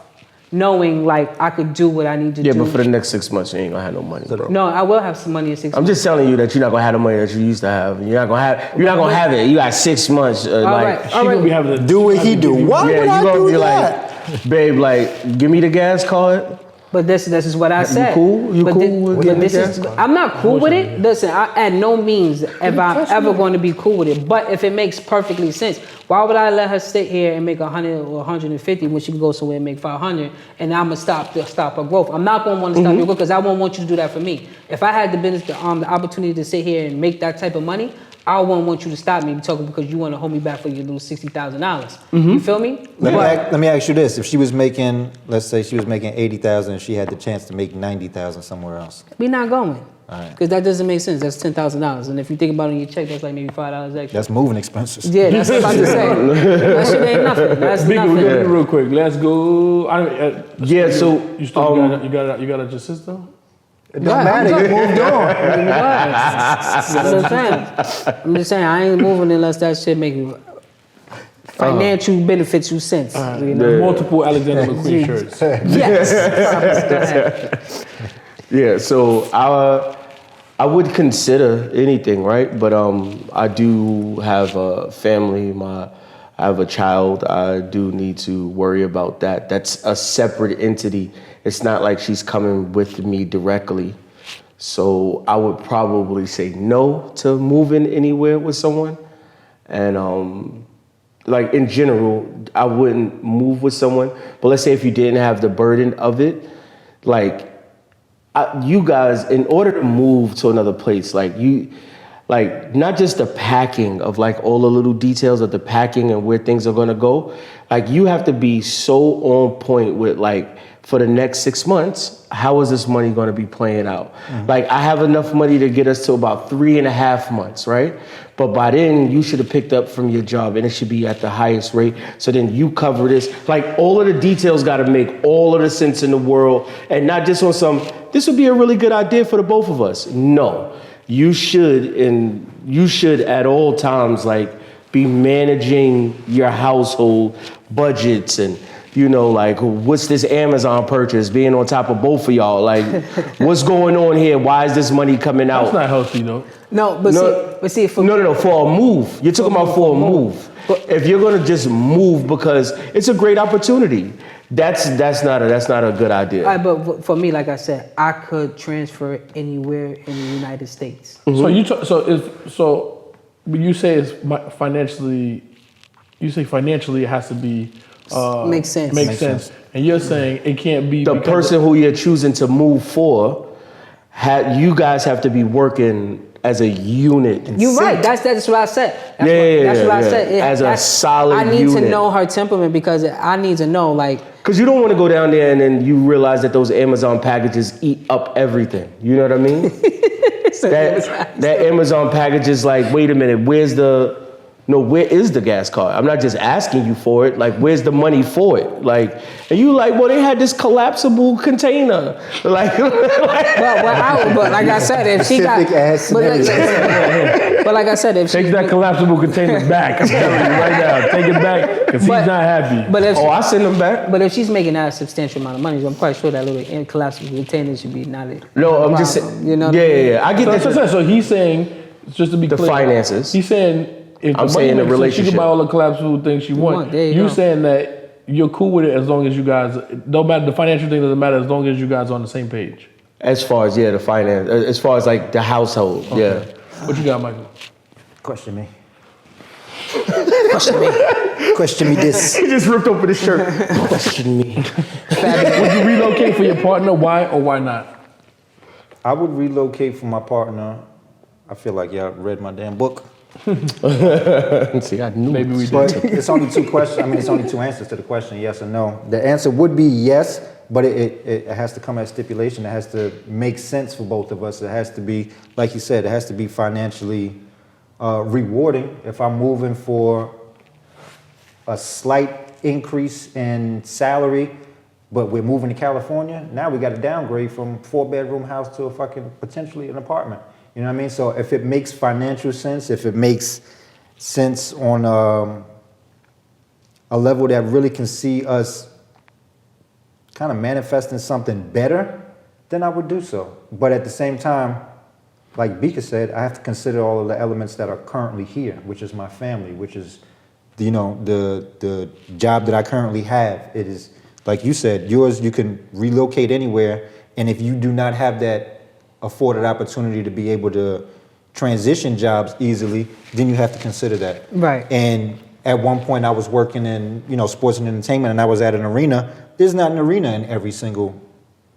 Speaker 1: knowing like I could do what I need to do.
Speaker 2: Yeah, but for the next 6 months, you ain't gonna have no money, bro.
Speaker 1: No, I will have some money in 6 months.
Speaker 2: I'm just telling you that you're not gonna have the money that you used to have. You're not gonna have it. You got 6 months.
Speaker 1: All right.
Speaker 3: She gonna be having to
Speaker 4: Do what he do. Why
Speaker 2: Yeah,
Speaker 4: would
Speaker 2: you
Speaker 4: I
Speaker 2: gonna
Speaker 4: do
Speaker 2: be
Speaker 4: that?
Speaker 2: like, babe, like, give me the gas card.
Speaker 1: But this is what I said.
Speaker 2: cool? You
Speaker 1: but
Speaker 2: cool
Speaker 1: thi-
Speaker 2: with
Speaker 1: but
Speaker 2: getting
Speaker 1: this
Speaker 2: the
Speaker 1: is,
Speaker 2: gas card?
Speaker 1: I'm not cool with it. Listen, I, at no means if I'm ever going to be cool with it. But if it makes perfectly sense, why would I let her sit here and make 100 or 150 when she can go somewhere and make 500, and I'm gonna stop her growth? I'm not gonna want to stop your growth because I won't want you to do that for me. If I had the opportunity to sit here and make that type of money, I won't want you to stop me talking because you want to hold me back for your little $60,000. You feel me?
Speaker 4: Let me ask you this: if she was making, let's say, she was making 80,000, and she had the chance to make 90,000 somewhere else,
Speaker 1: We're not going.
Speaker 4: right.
Speaker 1: Because that doesn't make sense. That's $10,000. And if you think about it on your check, that's like maybe $5 extra.
Speaker 4: that's moving expenses.
Speaker 1: Yeah, that's what I'm about to say. That shit ain't nothing. That's
Speaker 3: Bigger,
Speaker 1: nothing.
Speaker 3: we're gonna do real quick. Let's go.
Speaker 2: Yeah, so,
Speaker 3: you still you got a just though?
Speaker 4: It don't matter. You moved on.
Speaker 1: I'm just saying, I ain't moving unless that shit make me financial benefits you sense. You know?
Speaker 3: Multiple Alexander McQueen shirts.
Speaker 1: Yes.
Speaker 2: yeah, so I would consider anything, right? But I do have a family. I have a child. I do need to worry about that. That's a separate entity. It's not like she's coming with me directly. So I would probably say no to moving anywhere with someone. And like in general, I wouldn't move with someone. But let's say if you didn't have the burden of it, like you guys, in order to move to another place, like not just the packing of like all the little details of the packing and where things are gonna go, like you have to be so on point with like, for the next 6 months, how is this money gonna be playing out? Like I have enough money to get us to about 3.5 months, right? But by then you should have picked up from your job and it should be at the highest rate. So then you cover this. Like all of the details gotta make all of the sense in the world, and not just on some, this would be a really good idea for the both of us. No, you should at all times like be managing your household budgets and, you know, like, what's this Amazon purchase, being on top of both of y'all? Like, what's going on here? Why is this money coming out?
Speaker 3: That's not healthy, though.
Speaker 1: No, but see, for
Speaker 2: No, for a move. You're talking about for a move. If you're gonna just move because it's a great opportunity, that's not a good idea.
Speaker 1: All right, but for me, like I said, I could transfer anywhere in the United States.
Speaker 3: So when you say it's financially, you say financially it has to be
Speaker 1: Makes sense.
Speaker 3: Makes sense. And you're saying it can't be
Speaker 2: The person who you're choosing to move for, you guys have to be working as a unit.
Speaker 1: You're right. That's what I said. That's what I said.
Speaker 2: As a solid
Speaker 1: I need
Speaker 2: unit.
Speaker 1: to know her temperament because I need to know, like.
Speaker 2: Because you don't want to go down there and then you realize that those Amazon packages eat up everything. You know what I mean? that Amazon package is like, wait a minute, where is the gas card? I'm not just asking you for it. Like, where's the money for it? Like, and you like, well, they had this collapsible container. Like,
Speaker 1: but like I said, if she got, but like I said, if she
Speaker 3: Take that collapsible container back. I'm telling you right now. Take it back because he's not happy.
Speaker 1: But if
Speaker 2: I send them back.
Speaker 1: But if she's making that substantial amount of money, I'm quite sure that little collapsible container should be not it.
Speaker 2: No, I'm just saying.
Speaker 1: You know?
Speaker 2: Yeah. I get that.
Speaker 3: So he's saying, just to be clear,
Speaker 2: finances.
Speaker 3: He's saying, if
Speaker 2: I'm
Speaker 3: the
Speaker 2: saying
Speaker 3: money
Speaker 2: the
Speaker 3: makes sense, she
Speaker 2: relationship.
Speaker 3: can buy all the collapsible things she wants. You're saying that you're cool with it as long as you guys, don't matter, the financial thing doesn't matter as long as you guys are on the same page.
Speaker 2: As far as the finance, as far as like the household, yeah.
Speaker 3: What you got, Michael?
Speaker 4: Question me.
Speaker 1: Question me.
Speaker 4: Question me this.
Speaker 2: He just ripped open his shirt. Question me.
Speaker 3: Would you relocate for your partner? Why or why not?
Speaker 4: I would relocate for my partner. I feel like y'all read my damn book.
Speaker 2: See, I knew
Speaker 3: Maybe we did.
Speaker 4: But it's only two questions. I mean, it's only two answers to the question, yes or no. The answer would be yes, but it has to come as stipulation. It has to make sense for both of us. It has to be, like you said, it has to be financially rewarding. If I'm moving for a slight increase in salary, but we're moving to California, now we got to downgrade from 4-bedroom house to a fucking potentially an apartment. You know what I mean? So if it makes financial sense, if it makes sense on a level that really can see us kind of manifesting something better, then I would do so. But at the same time, like Bika said, I have to consider all of the elements that are currently here, which is my family, which is, you know, the job that I currently have. It is, like you said, yours, you can relocate anywhere. And if you do not have that afforded opportunity to be able to transition jobs easily, then you have to consider that.
Speaker 1: Right.
Speaker 4: And at one point I was working in, you know, sports and entertainment, and I was at an arena. There's not an arena in every single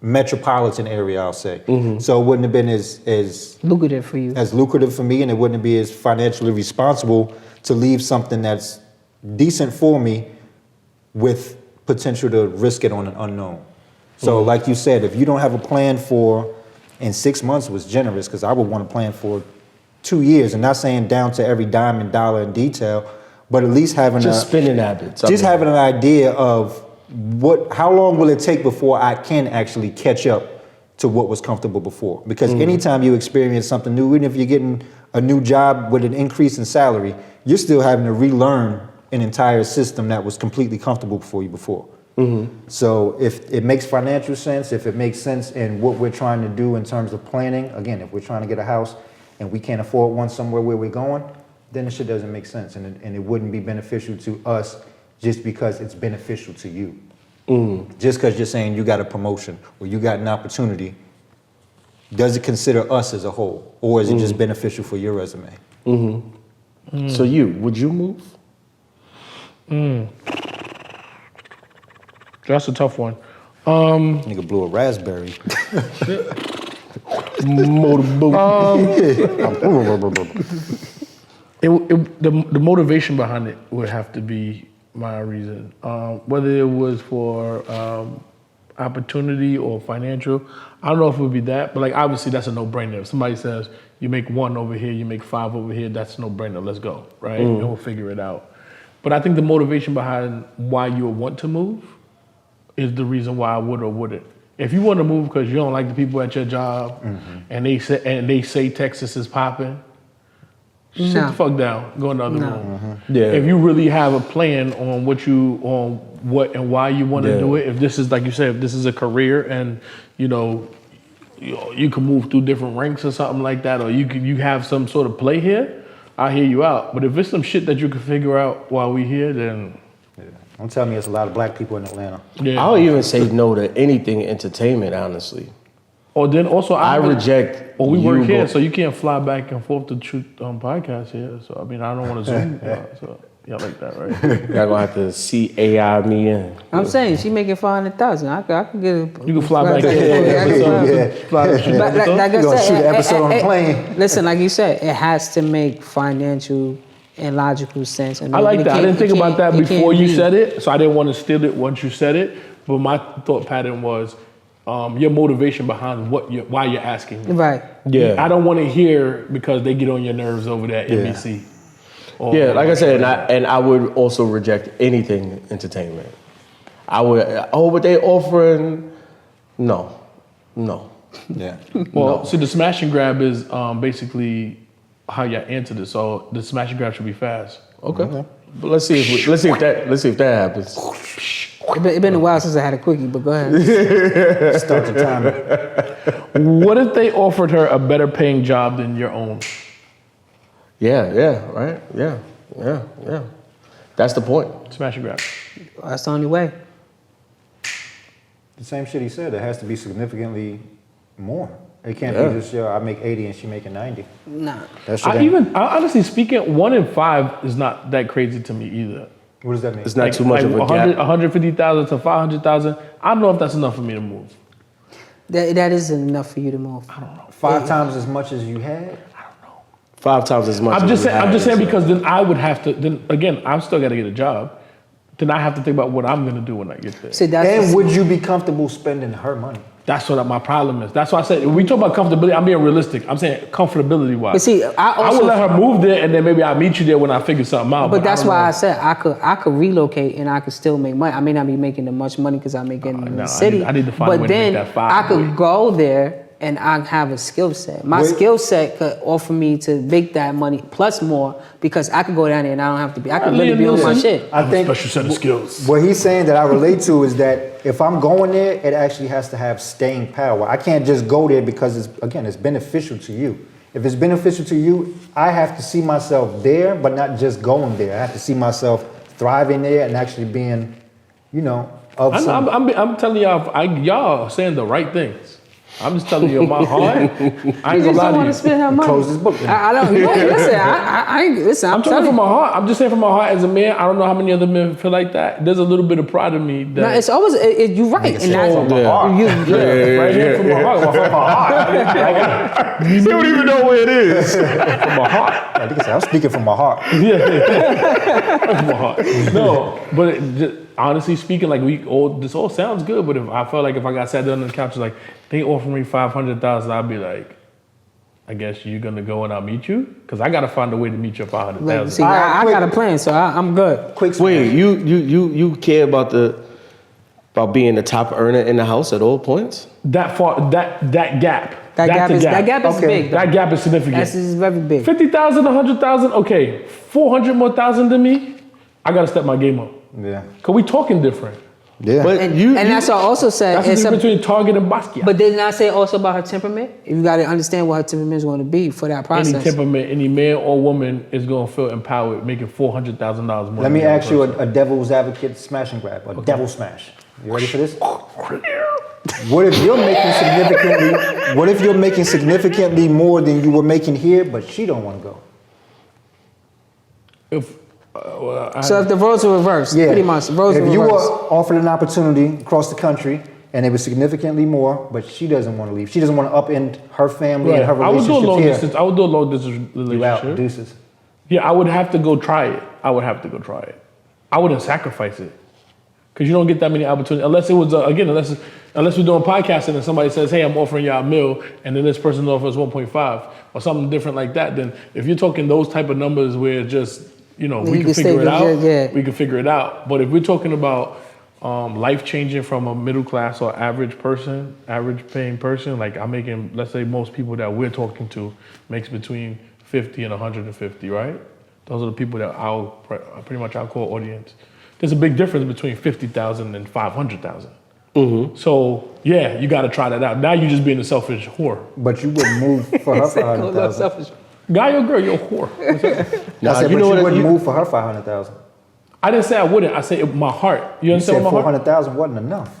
Speaker 4: metropolitan area, I'll say. Mm-hmm. So it wouldn't have been as
Speaker 1: lucrative for you.
Speaker 4: As lucrative for me, and it wouldn't be as financially responsible to leave something that's decent for me with potential to risk it on an unknown. So like you said, if you don't have a plan for, and 6 months was generous, because I would want to plan for 2 years, and not saying down to every dime and dollar in detail, but at least having
Speaker 2: spending habits.
Speaker 4: Just having an idea of how long will it take before I can actually catch up to what was comfortable before. Because anytime you experience something new, even if you're getting a new job with an increase in salary, you're still having to relearn an entire system that was completely comfortable for you before. Mm-hmm. So if it makes financial sense, if it makes sense in what we're trying to do in terms of planning, again, if we're trying to get a house and we can't afford one somewhere where we're going, then the shit doesn't make sense. And it wouldn't be beneficial to us just because it's beneficial to you. Mm. Just because you're saying you got a promotion or you got an opportunity, does it consider us as a whole? Or is it just beneficial for your resume?
Speaker 2: Mm-hmm. Mm. So would you move?
Speaker 3: That's a tough one.
Speaker 4: Nigga blew a raspberry.
Speaker 3: The motivation behind it would have to be my reason. Whether it was for opportunity or financial, I don't know if it would be that, but like obviously that's a no-brainer. If somebody says you make 1 over here, you make 5 over here, that's a no-brainer. Let's go, right? And we'll figure it out. But I think the motivation behind why you would want to move is the reason why I would or wouldn't. If you want to move because you don't like the people at your job and they say Texas is popping, sit the fuck down. Go in the other room. Mm-hmm. Yeah. If you really have a plan on what and why you want to do it, if this is like you said, if this is a career and you can move through different ranks or something like that, or you have some sort of play here, I'll hear you out. But if it's some shit that you can figure out while we here, then
Speaker 4: Don't tell me it's a lot of black people in Atlanta.
Speaker 2: Yeah. I'll even say no to anything entertainment, honestly.
Speaker 3: Or then also
Speaker 2: I reject.
Speaker 3: Or we work here, so you can't fly back and forth to shoot podcast here. So I mean, I don't want to zoom. So y'all like that, right?
Speaker 2: Y'all gonna have to see AI me in.
Speaker 1: I'm saying she making 500,000. I could get it.
Speaker 3: You can fly back here.
Speaker 1: Like I said,
Speaker 4: shoot an episode on a plane.
Speaker 1: Listen, like you said, it has to make financial and logical sense.
Speaker 3: I like that. I didn't think about that before you said it, so I didn't want to steal it once you said it. But my thought pattern was, your motivation behind why you're asking.
Speaker 1: Right.
Speaker 2: Yeah.
Speaker 3: I don't want to hear because they get on your nerves over that NBC. Or,
Speaker 2: Yeah, like I said, and I would also reject anything entertainment. I would. Oh, but they offering? No.
Speaker 4: Yeah.
Speaker 3: Well, see, the smash and grab is basically how you answer this. So the smash and grab should be fast.
Speaker 2: Okay. But let's see if that happens.
Speaker 1: It been a while since I had a quickie, but go ahead.
Speaker 4: Start the timer.
Speaker 3: What if they offered her a better paying job than your own?
Speaker 2: Yeah, right. Yeah. That's the point.
Speaker 3: Smash and grab.
Speaker 1: That's the only way.
Speaker 4: The same shit he said. It has to be significantly more. It can't be just, I make 80 and she making 90.
Speaker 1: Nah.
Speaker 4: That shit ain't-
Speaker 3: Honestly speaking, 1 in 5 is not that crazy to me either.
Speaker 4: What does that mean?
Speaker 2: It's not too much of a
Speaker 3: 100,
Speaker 2: gap.
Speaker 3: 150,000 to 500,000. I don't know if that's enough for me to move.
Speaker 1: That isn't enough for you to move.
Speaker 4: 5 times as much as you had?
Speaker 2: 5 times as much.
Speaker 3: I'm just saying
Speaker 2: so.
Speaker 3: because then I would have to. Then again, I've still got to get a job. Then I have to think about what I'm gonna do when I get there.
Speaker 1: See, that's
Speaker 4: And would you be comfortable spending her money?
Speaker 3: That's what my problem is. That's why I said if we talk about comfortability. I'm being realistic. I'm saying comfortability wise.
Speaker 1: But see, I
Speaker 3: would let her move there, and then maybe I'll meet you there when I figure something out.
Speaker 1: But that's
Speaker 3: I don't
Speaker 1: why
Speaker 3: know.
Speaker 1: I said I could relocate and I could still make money. I may not be making that much money because I make it in
Speaker 3: no,
Speaker 1: the city.
Speaker 3: I need to find a
Speaker 1: but
Speaker 3: way to
Speaker 1: then
Speaker 3: make that 5
Speaker 1: I could
Speaker 3: million.
Speaker 1: go there and I have a skill set. My skill set could offer me to make that money plus more because I could go down there and I don't have to be. I could literally be on my shit.
Speaker 4: I think
Speaker 3: special set of skills.
Speaker 4: what he's saying that I relate to is that if I'm going there, it actually has to have staying power. I can't just go there because it's beneficial to you. If it's beneficial to you, I have to see myself there, but not just going there. I have to see myself thriving there and actually being, of some.
Speaker 3: I'm telling y'all, y'all are saying the right things. I'm just telling you my heart. I ain't
Speaker 1: You
Speaker 3: gonna
Speaker 1: just
Speaker 3: lie
Speaker 1: don't
Speaker 3: to
Speaker 1: want
Speaker 3: you.
Speaker 1: to spend her money.
Speaker 4: Close this book.
Speaker 1: I don't. You know, listen, I ain't. Listen, I'm
Speaker 3: I'm talking
Speaker 1: telling
Speaker 3: from
Speaker 1: you.
Speaker 3: my heart. I'm just saying from my heart as a man. I don't know how many other men feel like that. There's a little bit of pride in me that
Speaker 1: No, it's always you're right, and that's
Speaker 4: from my heart.
Speaker 3: right here from my heart. From my heart.
Speaker 2: You don't even know where it is.
Speaker 3: From my heart.
Speaker 4: I think I said, I'm speaking from my heart.
Speaker 3: From my heart. No, but honestly speaking, like this all sounds good. But if I felt like if I got sat down on the couch, like they offer me 500,000, I'd be like, I guess you're gonna go and I'll meet you because I gotta find a way to meet you at 500,000.
Speaker 1: See, I got a plan, so I'm good.
Speaker 4: Quick
Speaker 2: Wait, you care about being the top earner in the house at all points?
Speaker 3: That gap.
Speaker 1: That gap is
Speaker 4: Okay.
Speaker 1: big.
Speaker 3: That gap is significant.
Speaker 1: That's very big.
Speaker 3: 50,000, 100,000, okay. 400 more thousand than me, I gotta step my game up.
Speaker 4: Yeah.
Speaker 3: Cause we talking different.
Speaker 4: Yeah.
Speaker 2: But
Speaker 1: And that's what I also said.
Speaker 3: That's the
Speaker 1: It's
Speaker 3: difference
Speaker 1: a,
Speaker 3: between Target and Basquiat.
Speaker 1: but didn't I say also about her temperament? You got to understand what her temperament is going to be for that
Speaker 3: Any
Speaker 1: process.
Speaker 3: temperament, any man or woman is gonna feel empowered, making $400,000 more.
Speaker 4: Let
Speaker 3: than
Speaker 4: me
Speaker 3: the other
Speaker 4: ask you
Speaker 3: person.
Speaker 4: a devil's advocate smash and grab, a devil smash. You ready for this? What if you're making significantly more than you were making here, but she don't want to go?
Speaker 1: So if the roles were reversed, pretty much, roles
Speaker 4: If
Speaker 1: were
Speaker 4: you were
Speaker 1: reversed.
Speaker 4: offered an opportunity across the country and it was significantly more, but she doesn't want to leave. She doesn't want to upend her family
Speaker 3: Right.
Speaker 4: and her
Speaker 3: I would do a
Speaker 4: relationship
Speaker 3: long
Speaker 4: here.
Speaker 3: distance. I would do a long distance
Speaker 4: You out,
Speaker 3: relationship.
Speaker 4: deuces.
Speaker 3: Yeah, I would have to go try it. I wouldn't sacrifice it. Because you don't get that many opportunities. Unless it was, unless we're doing podcasting and somebody says, hey, I'm offering y'all $1 million, and then this person offers 1.5 or something different like that, then if you're talking those type of numbers where it's just, we
Speaker 1: You
Speaker 3: can
Speaker 1: can
Speaker 3: figure
Speaker 1: stay
Speaker 3: it out,
Speaker 1: with- yeah.
Speaker 3: we can figure it out. But if we're talking about life changing from a middle class or average paying person, like I'm making, let's say most people that we're talking to makes between 50 and 150, right? Those are the people that I'll call audience. There's a big difference between 50,000 and 500,000. Mm-hmm. So yeah, you got to try that out. Now you're just being a selfish whore.
Speaker 4: But you wouldn't move for her for 100,000.
Speaker 3: Guy or girl, you're a whore.
Speaker 4: I said,
Speaker 2: you
Speaker 4: but
Speaker 2: know
Speaker 4: you
Speaker 2: what?
Speaker 4: wouldn't move for her 500,000.
Speaker 3: I didn't say I wouldn't. I said my heart. You
Speaker 4: You
Speaker 3: understand
Speaker 4: said
Speaker 3: what my heart?
Speaker 4: 400,000 wasn't enough.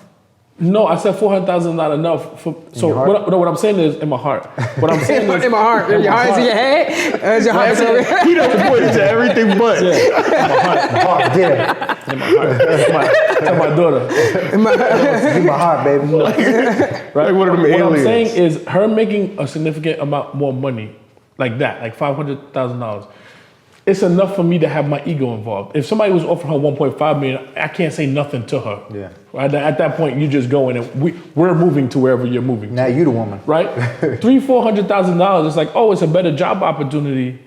Speaker 3: No, I said 400,000 is not enough. So
Speaker 4: your heart?
Speaker 3: what I'm saying is in my heart. What I'm saying is
Speaker 1: in my heart. Your heart is in your head. Is your heart in your head?
Speaker 2: He doesn't point to everything but.
Speaker 4: Heart, yeah.
Speaker 3: in my heart. To my daughter.
Speaker 4: You my heart, baby.
Speaker 2: Right, one of them
Speaker 3: What I'm
Speaker 2: aliens.
Speaker 3: saying is her making a significant amount more money, like that, like $500,000. it's enough for me to have my ego involved. If somebody was offering her 1.5 million, I can't say nothing to her.
Speaker 4: Yeah.
Speaker 3: At that point, you just go in and we're moving to wherever you're moving
Speaker 4: Now
Speaker 3: to.
Speaker 4: you the woman.
Speaker 3: Right? $300,000-$400,000. It's like, oh, it's a better job opportunity.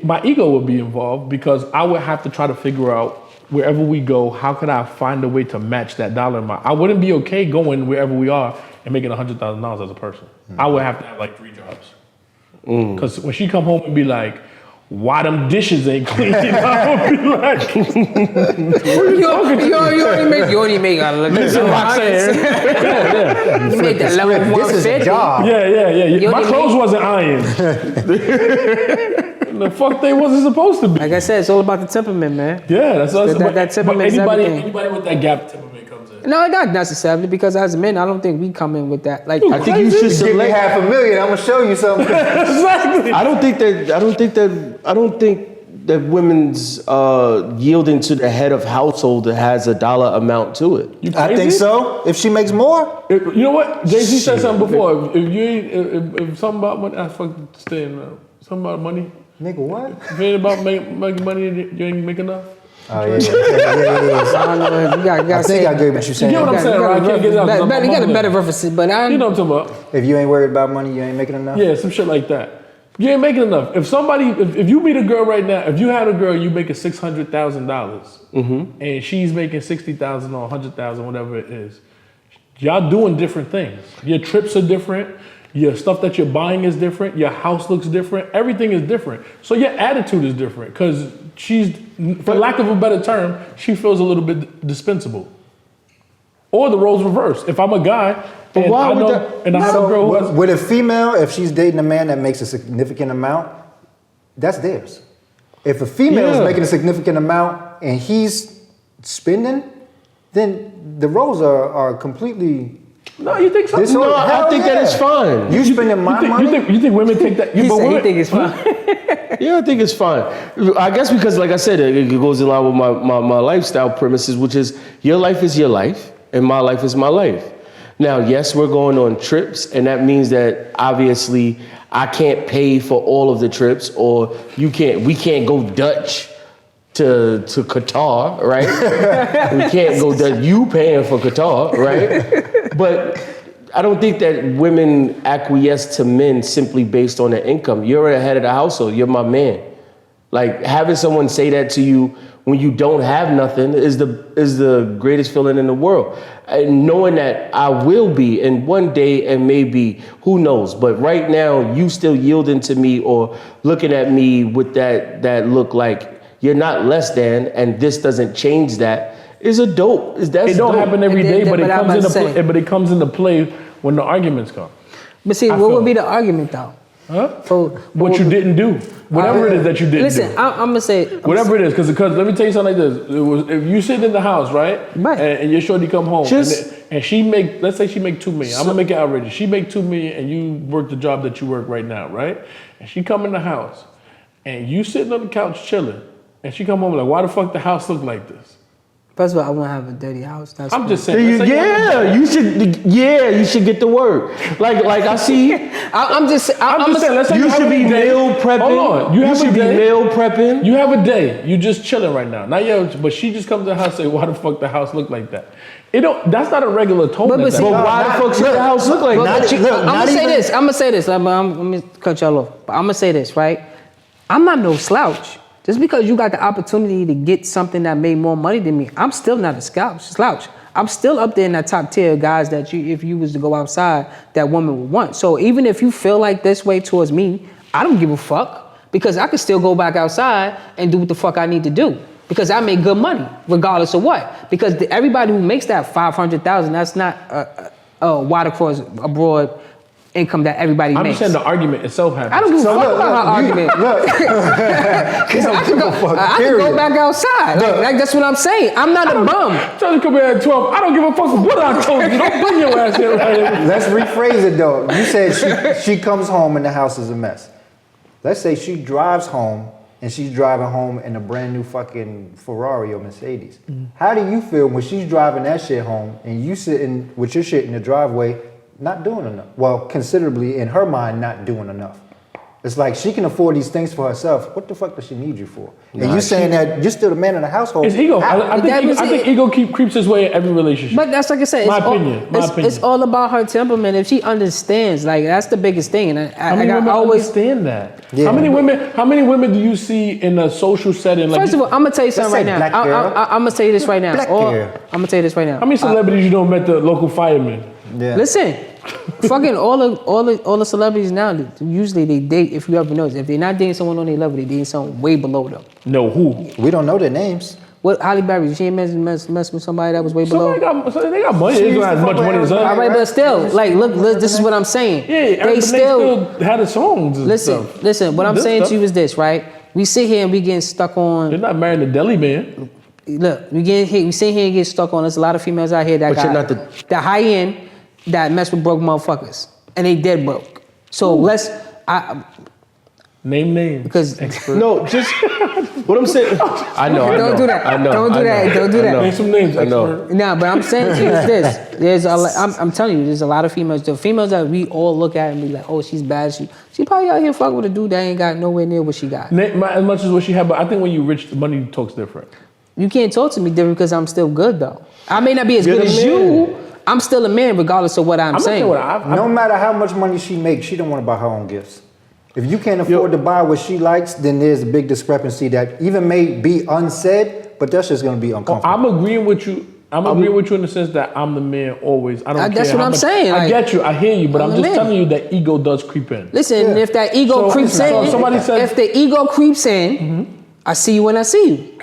Speaker 3: My ego would be involved because I would have to try to figure out wherever we go, how could I find a way to match that dollar amount? I wouldn't be okay going wherever we are and making $100,000 as a person. I would have to have like 3 jobs. Because when she come home and be like, why them dishes ain't clean? I would be like,
Speaker 1: you only make a little
Speaker 3: listen to what I'm saying.
Speaker 1: You make the level
Speaker 4: This is a
Speaker 1: 150.
Speaker 4: job.
Speaker 3: Yeah. My clothes wasn't ironed. The fuck they wasn't supposed to be.
Speaker 1: Like I said, it's all about the temperament, man.
Speaker 3: Yeah, that's what
Speaker 1: That temperament is everything.
Speaker 3: Anybody with that gap temperament comes in.
Speaker 1: No, not necessarily, because as men, I don't think we come in with that. Like,
Speaker 2: I think you should
Speaker 4: Give me
Speaker 2: select.
Speaker 4: $500,000. I'm gonna show you something.
Speaker 3: Exactly.
Speaker 2: I don't think that women's yielding to the head of household has a dollar amount to it.
Speaker 3: You
Speaker 4: I think
Speaker 3: crazy?
Speaker 4: so. If she makes more,
Speaker 3: You know what? Jay-Z said something before. If something about money, I fucking staying. Something about money.
Speaker 4: nigga, what?
Speaker 3: If it ain't about making money, you ain't make enough.
Speaker 4: Oh yeah.
Speaker 1: I don't know. You got
Speaker 4: I think I get what you're saying.
Speaker 3: You get what I'm saying, right? I can't get it out 'cause I'm
Speaker 1: You got a
Speaker 3: mumbling.
Speaker 1: better reference, but I.
Speaker 3: You know what I'm talking about?
Speaker 4: If you ain't worried about money, you ain't making enough.
Speaker 3: Yeah, some shit like that. You ain't making enough. If you meet a girl right now, if you had a girl, you making $600,000, and she's making $60,000 or $100,000, whatever it is, y'all doing different things. Your trips are different. Your stuff that you're buying is different. Your house looks different. Everything is different. So your attitude is different because she's, for lack of a better term, she feels a little bit dispensable. Or the roles reverse. If I'm a guy and
Speaker 2: why
Speaker 3: I
Speaker 2: would
Speaker 3: know,
Speaker 2: that-
Speaker 3: and I have a girl who has,
Speaker 4: With a female, if she's dating a man that makes a significant amount, that's theirs. If a female is
Speaker 2: Yeah.
Speaker 4: making a significant amount and he's spending, then the roles are completely.
Speaker 3: no, you think so?
Speaker 4: This
Speaker 2: No,
Speaker 4: whole-
Speaker 2: I
Speaker 4: hell
Speaker 2: think
Speaker 4: yeah.
Speaker 2: that is fine.
Speaker 4: You spending my money?
Speaker 3: You think women take that?
Speaker 1: He
Speaker 3: but
Speaker 1: said he
Speaker 3: women-
Speaker 1: think it's fun.
Speaker 2: Yeah, I think it's fine. I guess because, like I said, it goes in line with my lifestyle premises, which is your life is your life, and my life is my life. Now, yes, we're going on trips, and that means that obviously I can't pay for all of the trips, or we can't go Dutch to Qatar, right? We can't go Dutch. You paying for Qatar, right? But I don't think that women acquiesce to men simply based on their income. You're the head of the household. You're my man. Like having someone say that to you when you don't have nothing is the greatest feeling in the world. And knowing that I will be, and one day, and maybe, who knows? But right now, you still yielding to me or looking at me with that look like you're not less than, and this doesn't change that. Is a dope. That's
Speaker 3: It don't
Speaker 2: dope.
Speaker 3: happen every day, but it
Speaker 1: I'm
Speaker 3: comes
Speaker 1: about
Speaker 3: into
Speaker 1: to say.
Speaker 3: play. But it comes into play when the arguments come.
Speaker 1: But see,
Speaker 3: I
Speaker 1: what
Speaker 3: feel
Speaker 1: would be
Speaker 3: it.
Speaker 1: the argument though?
Speaker 3: Huh?
Speaker 1: For
Speaker 3: What you didn't do, whatever it is that you didn't
Speaker 1: Listen,
Speaker 3: do.
Speaker 1: I'm gonna say.
Speaker 3: Whatever it is, because let me tell you something like this. It was, if you sit in the house, right,
Speaker 1: Right.
Speaker 3: and your shorty come home,
Speaker 2: Just-
Speaker 3: and she make, let's say she make $2 million. I'm gonna make it outrageous. She make $2 million, and you work the job that you work right now, right? And she come in the house, and you sitting on the couch chilling, and she come home like, why the fuck the house look like this?
Speaker 1: First of all, I want to have a dirty house. That's
Speaker 3: I'm
Speaker 1: fine.
Speaker 3: just saying. let's say
Speaker 2: You should get to work. Like I see.
Speaker 1: I'm just saying.
Speaker 3: let's say
Speaker 2: You
Speaker 3: have
Speaker 2: should
Speaker 3: a
Speaker 2: be
Speaker 3: day.
Speaker 2: meal prepping.
Speaker 3: Hold on, you have
Speaker 2: should
Speaker 3: a
Speaker 2: be
Speaker 3: day.
Speaker 2: meal prepping.
Speaker 3: You have a day. You just chilling right now. Not yet, but she just comes to the house and say, why the fuck the house look like that? It don't. That's not a regular tone.
Speaker 1: But
Speaker 3: at
Speaker 1: see-
Speaker 3: that
Speaker 2: But
Speaker 3: point.
Speaker 2: why the fuck should the house look like
Speaker 1: But
Speaker 2: that?
Speaker 1: I'm gonna say this. I'm gonna cut y'all off. But I'm gonna say this, right? I'm not no slouch. Just because you got the opportunity to get something that made more money than me, I'm still not a slouch. I'm still up there in that top tier of guys that if you was to go outside, that woman would want. So even if you feel like this way towards me, I don't give a fuck because I can still go back outside and do what the fuck I need to do because I make good money regardless of what. Because everybody who makes that $500,000, that's not a wide across abroad income that everybody
Speaker 3: I'm
Speaker 1: makes.
Speaker 3: just saying the argument itself happens.
Speaker 1: I don't give a fuck about her argument. Because I can go back outside. Like that's what I'm saying. I'm not a bum.
Speaker 3: Tell her to come here at 12. I don't give a fuck what I told you. Don't bring your ass here right here.
Speaker 4: Let's rephrase it though. You said she comes home and the house is a mess. Let's say she drives home and she's driving home in a brand new fucking Ferrari or Mercedes. How do you feel when she's driving that shit home and you sitting with your shit in the driveway, not doing enough? Well, considerably in her mind, not doing enough. It's like she can afford these things for herself. What the fuck does she need you for? And
Speaker 2: Nah,
Speaker 4: you saying that you're still the man in the household.
Speaker 3: It's ego. I think ego creeps its way in every relationship.
Speaker 1: But that's like I said.
Speaker 3: My
Speaker 1: It's
Speaker 3: opinion.
Speaker 1: It's all about her temperament. If she understands, like that's the biggest thing. And
Speaker 3: How many women understand that?
Speaker 4: Yeah.
Speaker 3: How many women do you see in a social setting? Like
Speaker 1: First of all, I'm gonna tell you something right
Speaker 4: say
Speaker 1: now.
Speaker 4: black girl.
Speaker 1: I'm gonna tell you this right now.
Speaker 4: Black girl.
Speaker 1: I'm gonna tell you this right now.
Speaker 3: how many celebrities you know met the local fireman?
Speaker 4: Yeah.
Speaker 1: Listen, fucking all the celebrities now. Usually they date. If you ever notice, if they're not dating someone on their level, they dating someone way below them.
Speaker 3: No, who?
Speaker 4: We don't know their names.
Speaker 1: What Halle Berry? She ain't mess with somebody that was way below.
Speaker 3: They got money. They don't have much money as us.
Speaker 1: All right, but still, like, look, this is what I'm saying.
Speaker 3: Yeah,
Speaker 1: they still
Speaker 3: had the songs. And
Speaker 1: listen.
Speaker 3: stuff.
Speaker 1: Listen, what I'm
Speaker 3: This
Speaker 1: saying
Speaker 3: stuff.
Speaker 1: to you is this, right? We sit here and we getting stuck on.
Speaker 3: They're not marrying the deli man.
Speaker 1: Look, we sit here and get stuck on. There's a lot of females out here that
Speaker 2: But you're
Speaker 1: got
Speaker 2: not
Speaker 1: the high end that mess with broke motherfuckers, and they dead broke. So
Speaker 3: Name names.
Speaker 1: because
Speaker 2: No, just what I'm saying. I know.
Speaker 1: Don't do that.
Speaker 2: I know.
Speaker 1: Don't do
Speaker 2: I
Speaker 1: that.
Speaker 2: know,
Speaker 1: Don't do
Speaker 2: I
Speaker 1: that.
Speaker 2: know.
Speaker 3: Name some names.
Speaker 2: I know.
Speaker 3: expert.
Speaker 1: no, but I'm saying to you is this. I'm telling you, there's a lot of females. The females that we all look at and be like, oh, she's bad. She probably out here fucking with a dude that ain't got nowhere near what she got.
Speaker 3: As much as what she had, but I think when you rich, the money talks different.
Speaker 1: You can't talk to me different because I'm still good though. I may not be as
Speaker 2: You're
Speaker 1: good
Speaker 2: the
Speaker 1: as
Speaker 2: man.
Speaker 1: you. I'm still a man regardless of what I'm saying.
Speaker 4: No matter how much money she makes, she don't want to buy her own gifts. If you can't afford to buy what she likes, then there's a big discrepancy that even may be unsaid, but that's just going to be uncomfortable.
Speaker 3: I'm agreeing with you. I'm agreeing with you in the sense that I'm the man always. I don't care.
Speaker 1: That's what
Speaker 3: how
Speaker 1: I'm
Speaker 3: much-
Speaker 1: saying,
Speaker 3: I
Speaker 1: like,
Speaker 3: get you. I hear you, but
Speaker 1: I'm
Speaker 3: I'm
Speaker 1: the
Speaker 3: just
Speaker 1: man.
Speaker 3: telling you that ego does creep in.
Speaker 1: Listen,
Speaker 4: Yeah.
Speaker 1: if that ego
Speaker 3: So-
Speaker 1: creeps
Speaker 3: so
Speaker 1: in,
Speaker 3: if somebody says-
Speaker 1: if the ego creeps in, I see you when I see you.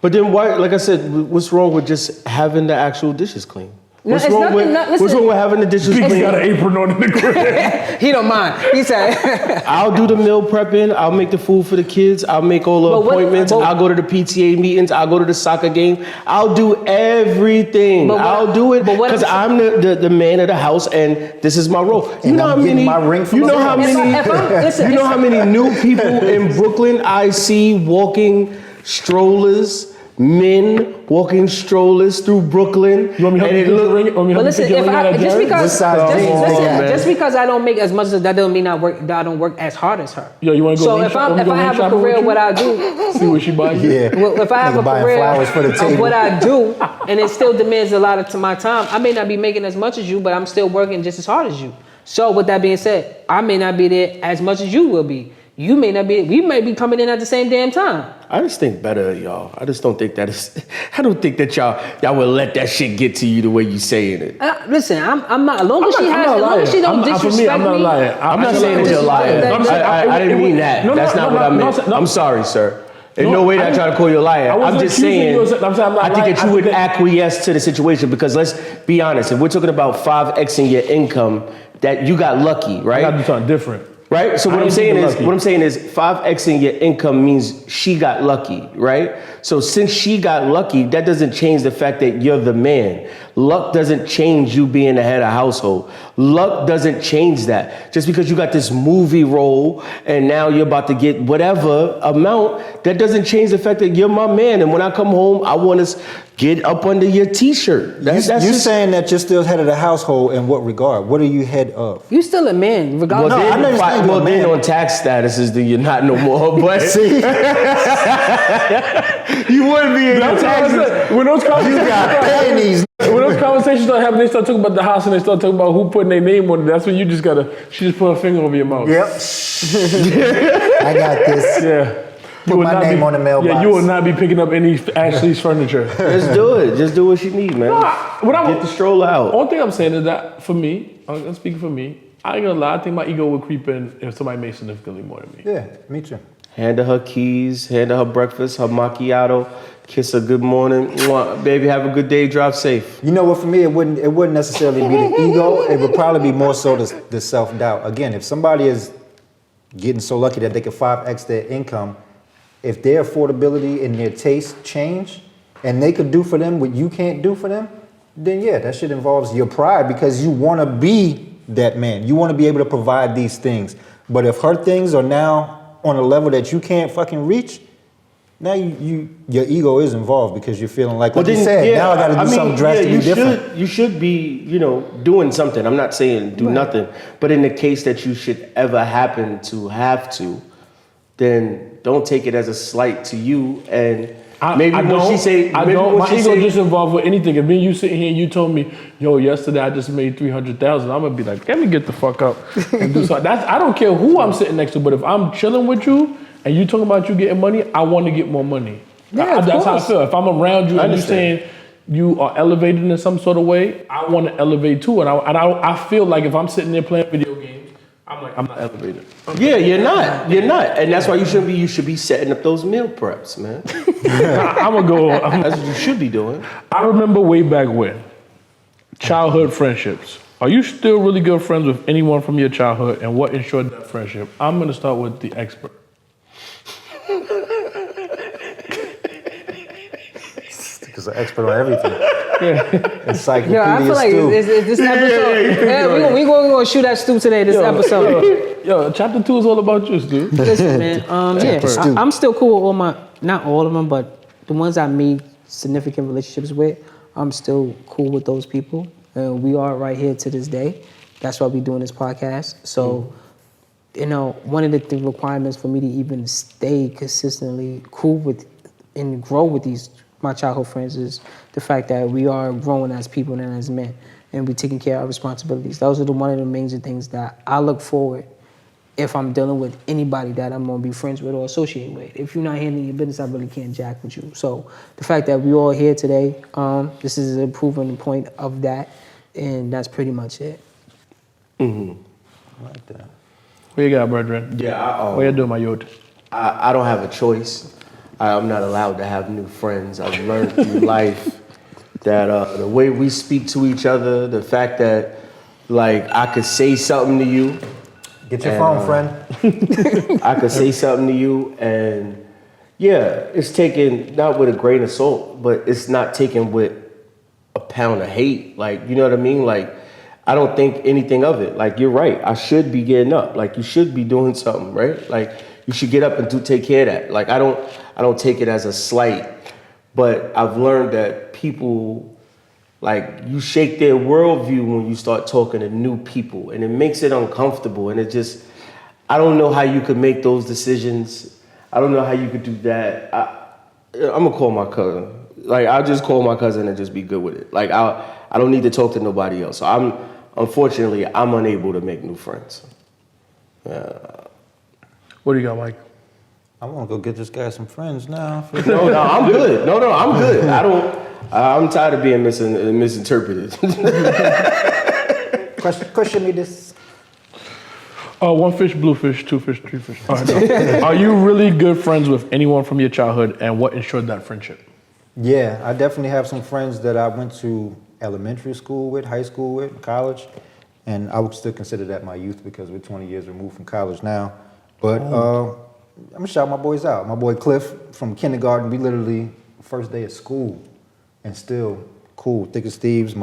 Speaker 2: But then why? Like I said, what's wrong with just having the actual dishes clean?
Speaker 1: No,
Speaker 2: What's
Speaker 1: it's
Speaker 2: wrong
Speaker 1: nothing-
Speaker 2: with
Speaker 1: listen.
Speaker 2: What's wrong with having the dishes
Speaker 3: He
Speaker 2: clean?
Speaker 3: got an apron on in the crib.
Speaker 1: He don't mind. He said,
Speaker 2: I'll do the meal prepping. I'll make the food for the kids. I'll make all the
Speaker 1: But what-
Speaker 2: appointments.
Speaker 1: but-
Speaker 2: I'll go to the PTA meetings. I'll go to the soccer game. I'll do everything.
Speaker 1: But what-
Speaker 2: I'll do it
Speaker 1: but what
Speaker 2: because
Speaker 1: I'm-
Speaker 2: I'm the man of the house and this is my role. You
Speaker 4: And
Speaker 2: know
Speaker 4: I'm
Speaker 2: how
Speaker 4: getting
Speaker 2: many?
Speaker 4: my ring from
Speaker 2: You know
Speaker 4: my
Speaker 2: how
Speaker 4: boss.
Speaker 2: many?
Speaker 1: listen,
Speaker 2: You know how many new people in Brooklyn I see walking strollers. Men walking strollers through Brooklyn.
Speaker 3: You want me to help you
Speaker 2: and it
Speaker 3: pick your
Speaker 2: look-
Speaker 3: ring? Want me to
Speaker 1: but
Speaker 3: help you
Speaker 1: listen,
Speaker 3: pick your
Speaker 1: if
Speaker 3: ring out
Speaker 1: I,
Speaker 3: of
Speaker 1: just
Speaker 3: Jared?
Speaker 1: because,
Speaker 4: What size
Speaker 1: just,
Speaker 4: jeans
Speaker 1: listen,
Speaker 4: they got?
Speaker 1: just because I don't make as much as that doesn't mean that I don't work as hard as her.
Speaker 3: Yo, you wanna go
Speaker 1: So
Speaker 3: ring
Speaker 1: if
Speaker 3: shop-
Speaker 1: I
Speaker 3: wanna
Speaker 1: if
Speaker 3: go
Speaker 1: I
Speaker 3: ring
Speaker 1: have a
Speaker 3: shopping with
Speaker 1: career,
Speaker 3: you?
Speaker 1: what I do.
Speaker 3: See what she buys you.
Speaker 4: Yeah.
Speaker 1: Well, if I have
Speaker 4: Nigga
Speaker 1: a
Speaker 4: buying
Speaker 1: career
Speaker 4: flowers for the
Speaker 1: of
Speaker 4: table.
Speaker 1: what I do, and it still demands a lot of my time, I may not be making as much as you, but I'm still working just as hard as you. So with that being said, I may not be there as much as you will be. You may not be. We may be coming in at the same damn time.
Speaker 2: I just think better of y'all. I just don't think that is. I don't think that y'all will let that shit get to you the way you saying it.
Speaker 1: Listen, I'm not. As long as she
Speaker 3: I'm
Speaker 1: has,
Speaker 3: not
Speaker 1: as long as she don't
Speaker 3: lying. For me, I'm
Speaker 1: disrespect
Speaker 3: not
Speaker 1: me.
Speaker 3: lying.
Speaker 2: I'm not saying that you're lying. I didn't mean that. That's not what I meant. I'm sorry, sir. In no way that I try to call you a liar.
Speaker 3: I wasn't
Speaker 2: I'm just
Speaker 3: accusing
Speaker 2: saying.
Speaker 3: you of- I'm saying I'm not
Speaker 2: I think
Speaker 3: lying.
Speaker 2: that you
Speaker 3: I
Speaker 2: would
Speaker 3: think that-
Speaker 2: acquiesce to the situation because let's be honest. If we're talking about 5xing your income, that you got lucky,
Speaker 3: I
Speaker 2: right?
Speaker 3: gotta do something different.
Speaker 2: Right. So
Speaker 3: I
Speaker 2: what I'm
Speaker 3: didn't
Speaker 2: saying
Speaker 3: think
Speaker 2: is,
Speaker 3: lucky.
Speaker 2: what I'm saying is, 5xing your income means she got lucky, right? So since she got lucky, that doesn't change the fact that you're the man. Luck doesn't change you being the head of household. Luck doesn't change that. Just because you got this movie role and now you're about to get whatever amount, that doesn't change the fact that you're my man. And when I come home, I want to get up under your t-shirt.
Speaker 4: You saying that you're still head of the household in what regard? What are you head of?
Speaker 1: You still a man, regardless.
Speaker 2: Well,
Speaker 4: No, I know you're saying you're a
Speaker 2: then
Speaker 4: man.
Speaker 2: on tax statuses, then you're not no more. But
Speaker 4: See?
Speaker 2: you wouldn't be in the
Speaker 3: That's what I
Speaker 2: taxes.
Speaker 3: said. When those conversations
Speaker 4: Paying these.
Speaker 3: when those conversations start happening, they start talking about the house and they start talking about who putting their name on it. That's when you just gotta. She just put her finger over your mouth.
Speaker 4: Yep. I got this.
Speaker 3: Yeah.
Speaker 4: Put
Speaker 3: will
Speaker 4: my
Speaker 3: not
Speaker 4: name
Speaker 3: be,
Speaker 4: on the mailbox.
Speaker 3: Yeah, you will not be picking up any Ashley's furniture.
Speaker 2: Just do it. Just do what you need, man. Get the stroller out.
Speaker 3: Only thing I'm saying is that for me, I'm speaking for me, I ain't gonna lie, I think my ego would creep in if somebody made significantly more than me.
Speaker 4: Yeah, me too.
Speaker 2: Hand her her keys, hand her her breakfast, her macchiato, kiss her good morning. Mwah. Baby, have a good day, drive safe.
Speaker 4: You know what? For me, it wouldn't necessarily be the ego. It would probably be more so the self-doubt. Again, if somebody is getting so lucky that they can 5x their income, if their affordability and their taste change, and they could do for them what you can't do for them, then yeah, that shit involves your pride because you want to be that man. You want to be able to provide these things. But if her things are now on a level that you can't fucking reach, now your ego is involved because you're feeling like
Speaker 2: Well,
Speaker 4: you
Speaker 2: then,
Speaker 4: said,
Speaker 2: yeah,
Speaker 4: now I got to do something drastically different.
Speaker 2: You should be, doing something. I'm not saying do nothing, but in the case that you should ever happen to have to, then don't take it as a slight to you. And maybe
Speaker 3: I
Speaker 2: what
Speaker 3: don't,
Speaker 2: she say,
Speaker 3: I
Speaker 2: maybe
Speaker 3: don't.
Speaker 2: what
Speaker 3: My
Speaker 2: she
Speaker 3: ego
Speaker 2: say,
Speaker 3: just involved with anything. If me and you sitting here and you told me, yo, yesterday I just made 300,000, I'm gonna be like, let me get the fuck up and do something. I don't care who I'm sitting next to, but if I'm chilling with you and you talking about you getting money, I want to get more money.
Speaker 1: Yeah,
Speaker 3: That's how I feel. If I'm around you and you
Speaker 2: understand.
Speaker 3: saying you are elevated in some sort of way, I want to elevate too. And I feel like if I'm sitting there playing video games, I'm like, I'm not elevated.
Speaker 2: yeah, you're not, and that's why you shouldn't be. You should be setting up those meal preps, man.
Speaker 3: I'm gonna go.
Speaker 2: That's what you should be doing.
Speaker 3: I remember way back when, childhood friendships. Are you still really good friends with anyone from your childhood, and what ensured that friendship? I'm gonna start with the expert.
Speaker 4: Because an expert on everything. Encyclopedia
Speaker 1: Yo, I feel like
Speaker 4: Stu.
Speaker 1: it's this episode. We gonna shoot at Stu today. This episode.
Speaker 3: Yo, chapter 2 is all about you, dude.
Speaker 1: Listen, man.
Speaker 4: Stu.
Speaker 1: I'm still cool with not all of them, but the ones I made significant relationships with, I'm still cool with those people. And we are right here to this day. That's why we're doing this podcast. So, one of the requirements for me to even stay consistently cool with and grow with my childhood friends is the fact that we are growing as people and as men, and we're taking care of our responsibilities. Those are one of the major things that I look forward if I'm dealing with anybody that I'm gonna be friends with or associate with. If you're not handling your business, I really can't jack with you. So the fact that we all here today, this is a proven point of that, and that's pretty much it.
Speaker 4: I like that.
Speaker 3: What you got, brethren?
Speaker 2: Yeah,
Speaker 3: What you doing, my youth?
Speaker 2: I don't have a choice. I'm not allowed to have new friends. I've learned through life that the way we speak to each other, the fact that like I could say something to you.
Speaker 4: Get your phone, friend.
Speaker 2: I could say something to you and yeah, it's taken not with a grain of salt, but it's not taken with a pound of hate. Like, you know what I mean? Like, I don't think anything of it. Like, you're right. I should be getting up. Like, you should be doing something, right? Like, you should get up and take care of that. Like, I don't take it as a slight, but I've learned that people, like, you shake their worldview when you start talking to new people, and it makes it uncomfortable. And it just, I don't know how you could make those decisions. I don't know how you could do that. I'm gonna call my cousin. Like, I'll just call my cousin and just be good with it. Like, I don't need to talk to nobody else. So unfortunately, I'm unable to make new friends.
Speaker 3: What do you got, Mike?
Speaker 4: I want to go get this guy some friends now.
Speaker 2: No, I'm good. No, I'm good. I'm tired of being misinterpreted.
Speaker 4: Question me this.
Speaker 3: One fish, blue fish, two fish, three fish. All right, no. Are you really good friends with anyone from your childhood, and what ensured that friendship?
Speaker 4: Yeah, I definitely have some friends that I went to elementary school with, high school with, college, and I would still consider that my youth because we're 20 years removed from college now. But I'm gonna shout my boys out. My boy Cliff from kindergarten, we literally first day of school, and still cool. Thick as thieves.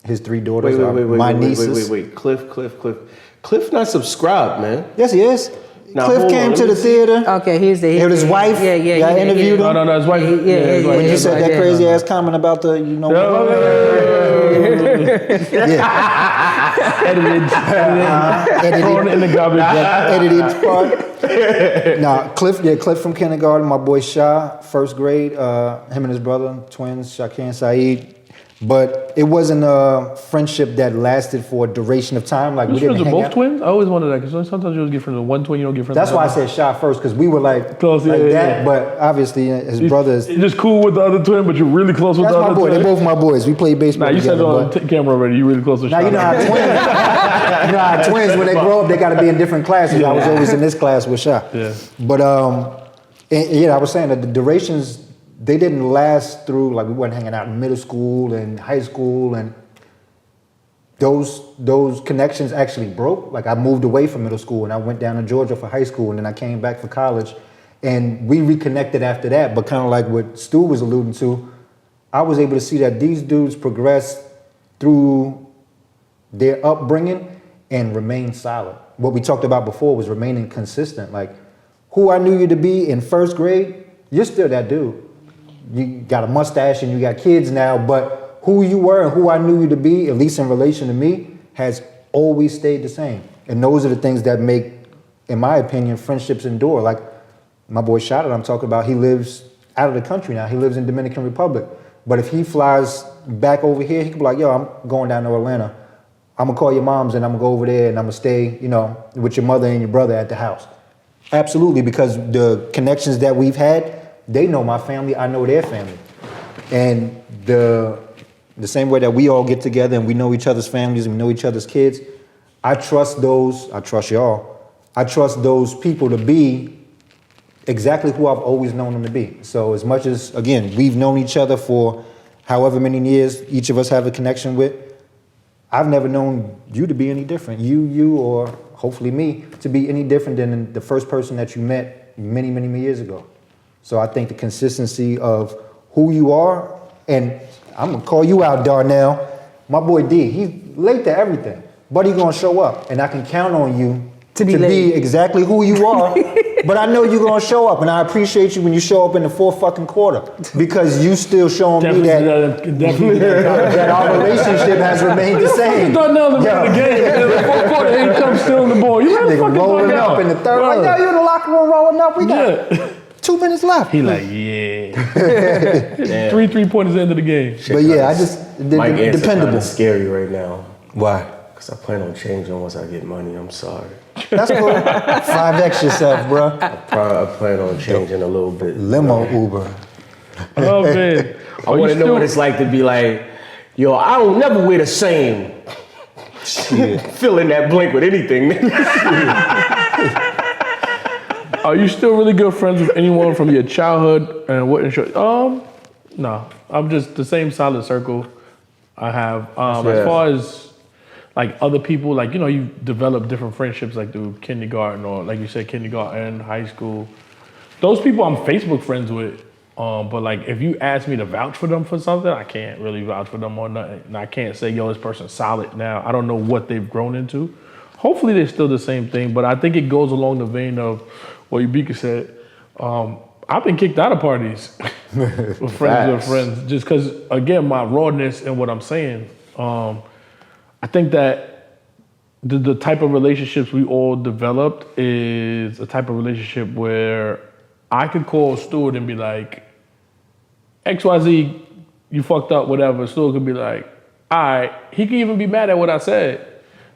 Speaker 4: His three daughters are my nieces.
Speaker 2: Wait. Cliff not subscribed, man.
Speaker 4: Yes, he is.
Speaker 2: Now,
Speaker 4: Cliff
Speaker 2: hold
Speaker 4: came
Speaker 2: on,
Speaker 4: to
Speaker 2: let
Speaker 4: the
Speaker 2: me
Speaker 4: theater.
Speaker 1: Okay, here's the.
Speaker 4: With his wife.
Speaker 1: Yeah.
Speaker 4: Y'all interviewed him.
Speaker 3: No, his wife.
Speaker 1: Yeah.
Speaker 4: When you said that
Speaker 1: yeah.
Speaker 4: crazy ass comment about the, edited.
Speaker 3: Thrown it in the garbage.
Speaker 4: Edited part. Nah, Cliff from kindergarten. My boy Shah, first grade. Him and his brother, twins, Shakir and Saeed. But it wasn't a friendship that lasted for a duration of time. Like, we didn't
Speaker 3: Friends with
Speaker 4: hang
Speaker 3: both
Speaker 4: out.
Speaker 3: twins? I always wondered that because sometimes you always get friends with one twin, you don't get friends
Speaker 4: That's
Speaker 3: with
Speaker 4: why I
Speaker 3: the other.
Speaker 4: said Shah first, because we were like
Speaker 3: Close,
Speaker 4: like
Speaker 3: yeah,
Speaker 4: that.
Speaker 3: yeah.
Speaker 4: But obviously, his brothers.
Speaker 3: You're just cool with the other twin, but you're really close with
Speaker 4: That's
Speaker 3: the
Speaker 4: my
Speaker 3: other
Speaker 4: boy.
Speaker 3: twin.
Speaker 4: They're both my boys. We played baseball
Speaker 3: Nah, you said
Speaker 4: together.
Speaker 3: it on
Speaker 4: but-
Speaker 3: camera already. You really close with
Speaker 4: Now you know how twins. You know how twins when they grow up they got to be in different classes. I was always in this class with Shah.
Speaker 3: Yeah.
Speaker 4: But I was saying that the durations they didn't last through, like, we weren't hanging out in middle school and high school, and those connections actually broke. Like, I moved away from middle school and I went down to Georgia for high school, and then I came back for college, and we reconnected after that. But kind of like what Stu was alluding to, I was able to see that these dudes progressed through their upbringing and remain solid. What we talked about before was remaining consistent. Like, who I knew you to be in first grade, you're still that dude. You got a mustache and you got kids now, but who you were and who I knew you to be, at least in relation to me, has always stayed the same. And those are the things that make, in my opinion, friendships endure. Like my boy Shada, I'm talking about, he lives out of the country now. He lives in Dominican Republic. But if he flies back over here, he could be like, yo, I'm going down to Atlanta. I'm gonna call your moms and I'm gonna go over there and I'm gonna stay, with your mother and your brother at the house. Absolutely, because the connections that we've had, they know my family, I know their family. And the same way that we all get together and we know each other's families and we know each other's kids, I trust y'all. I trust those people to be exactly who I've always known them to be. So as much as, again, we've known each other for however many years each of us have a connection with, I've never known you to be any different. You or hopefully me to be any different than the first person that you met many, many, many years ago. So I think the consistency of who you are, and I'm gonna call you out, Darnell. My boy D, he's late to everything, but he's gonna show up, and I can count on you to be exactly who you are. But I know you're gonna show up, and I appreciate you when you show up in the fourth fucking quarter, because you still showing me that our relationship has remained the same.
Speaker 3: Darnell in the game. In the fourth quarter, he comes stealing the ball. You let him fucking
Speaker 4: rolling up in the third. Like, yeah, you in the locker room rolling up. We got 2 minutes left.
Speaker 3: He like, yeah. 3-3-pointers at the end of the game.
Speaker 4: But yeah, I just
Speaker 2: Mike answer
Speaker 4: dependable.
Speaker 2: kinda scary right now.
Speaker 4: Why?
Speaker 2: Because I plan on changing once I get money. I'm sorry.
Speaker 4: That's cool. 5X yourself, bro.
Speaker 2: I plan on changing a little bit.
Speaker 4: Limo Uber.
Speaker 3: Oh man.
Speaker 2: I want to know what it's like to be like, yo, I don't never wear the same. Fill in that blank with anything.
Speaker 3: Are you still really good friends with anyone from your childhood and what insurance? No. I'm just the same solid circle I have. As far as like other people, like, you develop different friendships like through kindergarten or like you said, kindergarten, high school. Those people I'm Facebook friends with. But like if you ask me to vouch for them for something, I can't really vouch for them or nothing. And I can't say, yo, this person's solid now. I don't know what they've grown into. Hopefully they're still the same thing, but I think it goes along the vein of what Ubika said. I've been kicked out of parties with friends, just because, again, my rawness and what I'm saying. I think that the type of relationships we all developed is a type of relationship where I could call Stuart and be like, XYZ, you fucked up, whatever. Stuart could be like, all right. He could even be mad at what I said.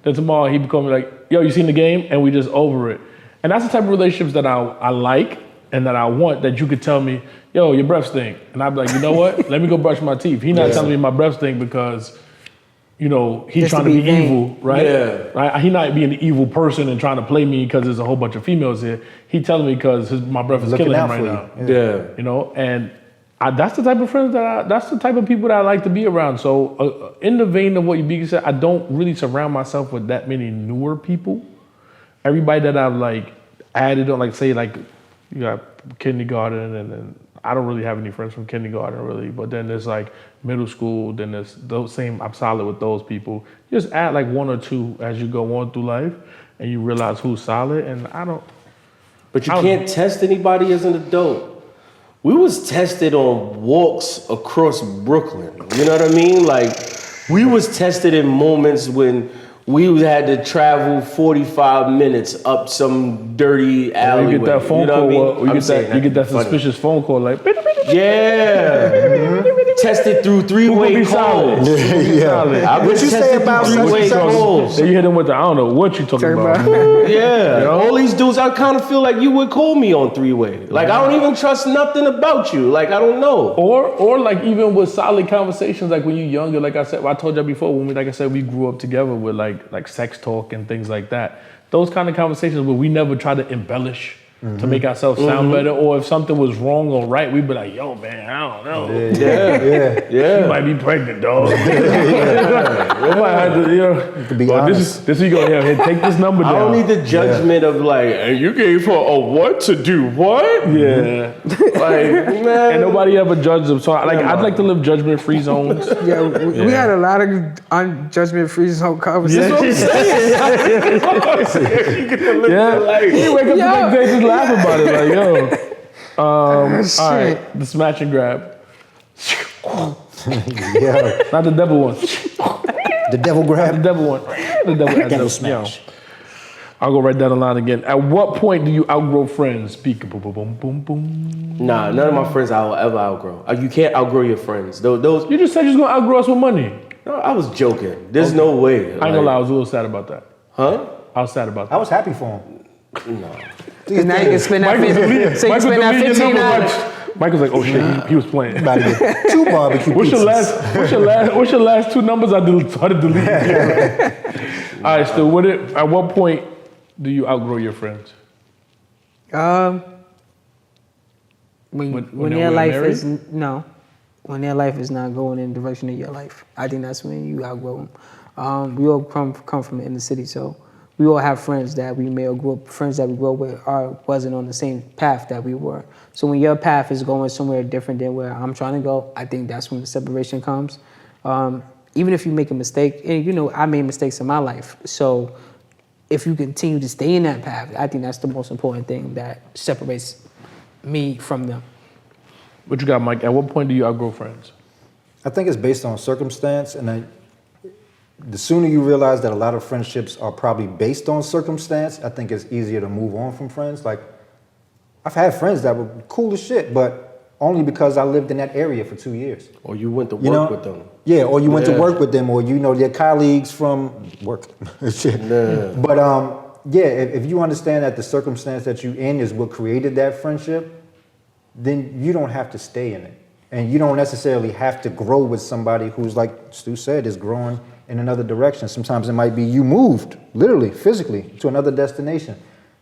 Speaker 3: Then tomorrow he become like, yo, you seen the game? And we just over it. And that's the type of relationships that I like and that I want, that you could tell me, yo, your breath stink. And I'd be like, you know what? Let me go brush my teeth. He's not telling me my breath stink because, he's
Speaker 1: Just
Speaker 3: trying to be evil, right?
Speaker 2: Yeah.
Speaker 3: Right? He not being an evil person and trying to play me because there's a whole bunch of females here. He telling me because my breath is killing him right now.
Speaker 2: Yeah.
Speaker 3: And that's the type of friends that's the type of people that I like to be around. So in the vein of what you said, I don't really surround myself with that many newer people. Everybody that I've like added on, like say like you got kindergarten, and then I don't really have any friends from kindergarten really, but then there's like middle school, then there's those same, I'm solid with those people. Just add like one or two as you go on through life and you realize who's solid, and
Speaker 2: But you can't test anybody as an adult. We was tested on walks across Brooklyn. You know what I mean? Like, we was tested in moments when we had to travel 45 minutes up some dirty alleyway.
Speaker 3: You get that phone call. You get that
Speaker 2: funny.
Speaker 3: suspicious phone call like.
Speaker 2: Yeah. Tested through three-way calls.
Speaker 4: Yeah. What you say about
Speaker 2: three-way calls?
Speaker 3: Then you hit him with the, I don't know what you talking about.
Speaker 2: Yeah. All these dudes, I kind of feel like you would call me on three-way. Like, I don't even trust nothing about you. Like, I don't know.
Speaker 3: Or like even with solid conversations, like when you're younger, like I said, I told you before, when we grew up together with like sex talk and things like that. Those kind of conversations where we never try to embellish to make ourselves sound better, or if something was wrong or right, we'd be like, yo, man, I don't know.
Speaker 2: Yeah.
Speaker 3: You might be pregnant, dog. You might have to,
Speaker 4: To be honest.
Speaker 3: This you go here, take this number down.
Speaker 2: I don't need the judgment of like, hey, you gave her a what to do what?
Speaker 3: Yeah.
Speaker 2: Like, man.
Speaker 3: And nobody ever judged them. So I'd like to live judgment-free zones.
Speaker 1: Yeah, we had a lot of judgment-free zone conversations.
Speaker 3: Yeah. You wake up the next day just laugh about it like, yo. All right, the smash and grab.
Speaker 4: Yeah.
Speaker 3: Not the devil one.
Speaker 4: The devil
Speaker 3: The
Speaker 4: grab.
Speaker 3: devil one. The devil
Speaker 4: Smash.
Speaker 3: I'll go write that line again. At what point do you outgrow friends? Speak boom boom boom boom boom.
Speaker 2: Nah, none of my friends I will ever outgrow. You can't outgrow your friends. Those
Speaker 3: You just said you was gonna outgrow us with money.
Speaker 2: no, I was joking. There's no way.
Speaker 3: I ain't gonna lie, I was a little sad about that.
Speaker 2: Huh?
Speaker 3: I was sad about
Speaker 4: I
Speaker 3: that.
Speaker 4: was happy for him.
Speaker 2: No.
Speaker 1: Because now you can spend that so you can spend that $15.
Speaker 3: Mike was like, oh shit, he was playing.
Speaker 4: About to get 2 barbecue
Speaker 3: What's your
Speaker 4: pizzas.
Speaker 3: what's your last 2 numbers? I started deleting. All right, so at what point do you outgrow your friends?
Speaker 1: When their life is when their life is not going in the direction of your life, I think that's when you outgrow them. We all come from the inner city, so we all have friends that we may have grew up, friends that we grew up with wasn't on the same path that we were. So when your path is going somewhere different than where I'm trying to go, I think that's when the separation comes. Even if you make a mistake, and I made mistakes in my life, so if you continue to stay in that path, I think that's the most important thing that separates me from them.
Speaker 3: What you got, Mike? At what point do you outgrow friends?
Speaker 4: I think it's based on circumstance, and the sooner you realize that a lot of friendships are probably based on circumstance, I think it's easier to move on from friends. Like, I've had friends that were cool as shit, but only because I lived in that area for 2 years.
Speaker 2: Or you went to work with them.
Speaker 4: Yeah, or you went to work with them, or their colleagues from work. Shit.
Speaker 2: Yeah.
Speaker 4: But if you understand that the circumstance that you're in is what created that friendship, then you don't have to stay in it. And you don't necessarily have to grow with somebody who's, like Stu said, is growing in another direction. Sometimes it might be you moved, literally, physically, to another destination.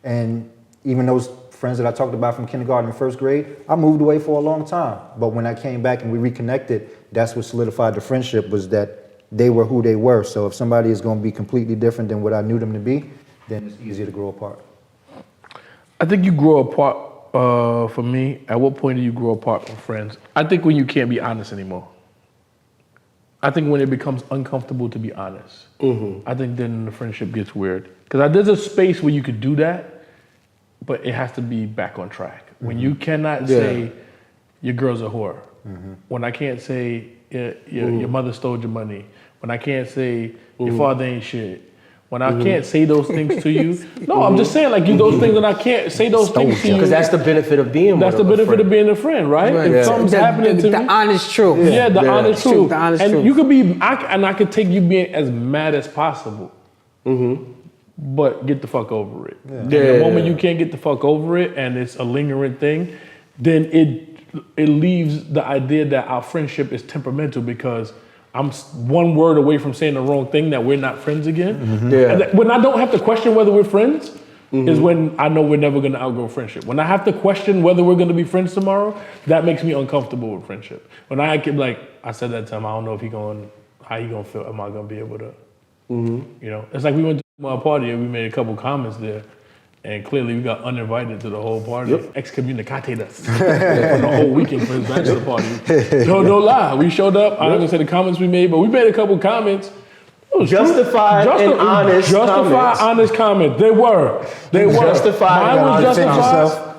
Speaker 4: And even those friends that I talked about from kindergarten and first grade, I moved away for a long time. But when I came back and we reconnected, that's what solidified the friendship, was that they were who they were. So if somebody is going to be completely different than what I knew them to be, then it's easier to grow apart.
Speaker 3: I think you grow apart, for me, at what point do you grow apart from friends? I think when you can't be honest anymore. I think when it becomes uncomfortable to be honest. I think then the friendship gets weird. Because there's a space where you could do that, but it has to be back on track. When you cannot say your girl's a whore. When I can't say your mother stole your money. When I can't say your father ain't shit. When I can't say those things to you. No, I'm just saying, like, those things, and I can't say those things to you.
Speaker 2: Because that's the benefit of being
Speaker 3: That's the benefit of being a friend, right? If something's happening to me.
Speaker 1: The honest truth.
Speaker 3: Yeah, the honest truth.
Speaker 1: The honest
Speaker 3: and
Speaker 1: truth.
Speaker 3: you could be, I could take you being as mad as possible. But get the fuck over it. The moment you can't get the fuck over it and it's a lingering thing, then it leaves the idea that our friendship is temperamental because I'm one word away from saying the wrong thing that we're not friends again. And when I don't have to question whether we're friends is when I know we're never going to outgrow friendship. When I have to question whether we're going to be friends tomorrow, that makes me uncomfortable with friendship. When I can, like, I said that to him, I don't know if how he going to feel. Am I going to be able to, It's like we went to my party and we made a couple comments there. And clearly we got uninvited to the whole party. Excommunicated us for the whole weekend for his bachelor party. No lie. We showed up. I'm not gonna say the comments we made, but we made a couple comments.
Speaker 2: Justified and honest
Speaker 3: comments. They were.
Speaker 2: Justified.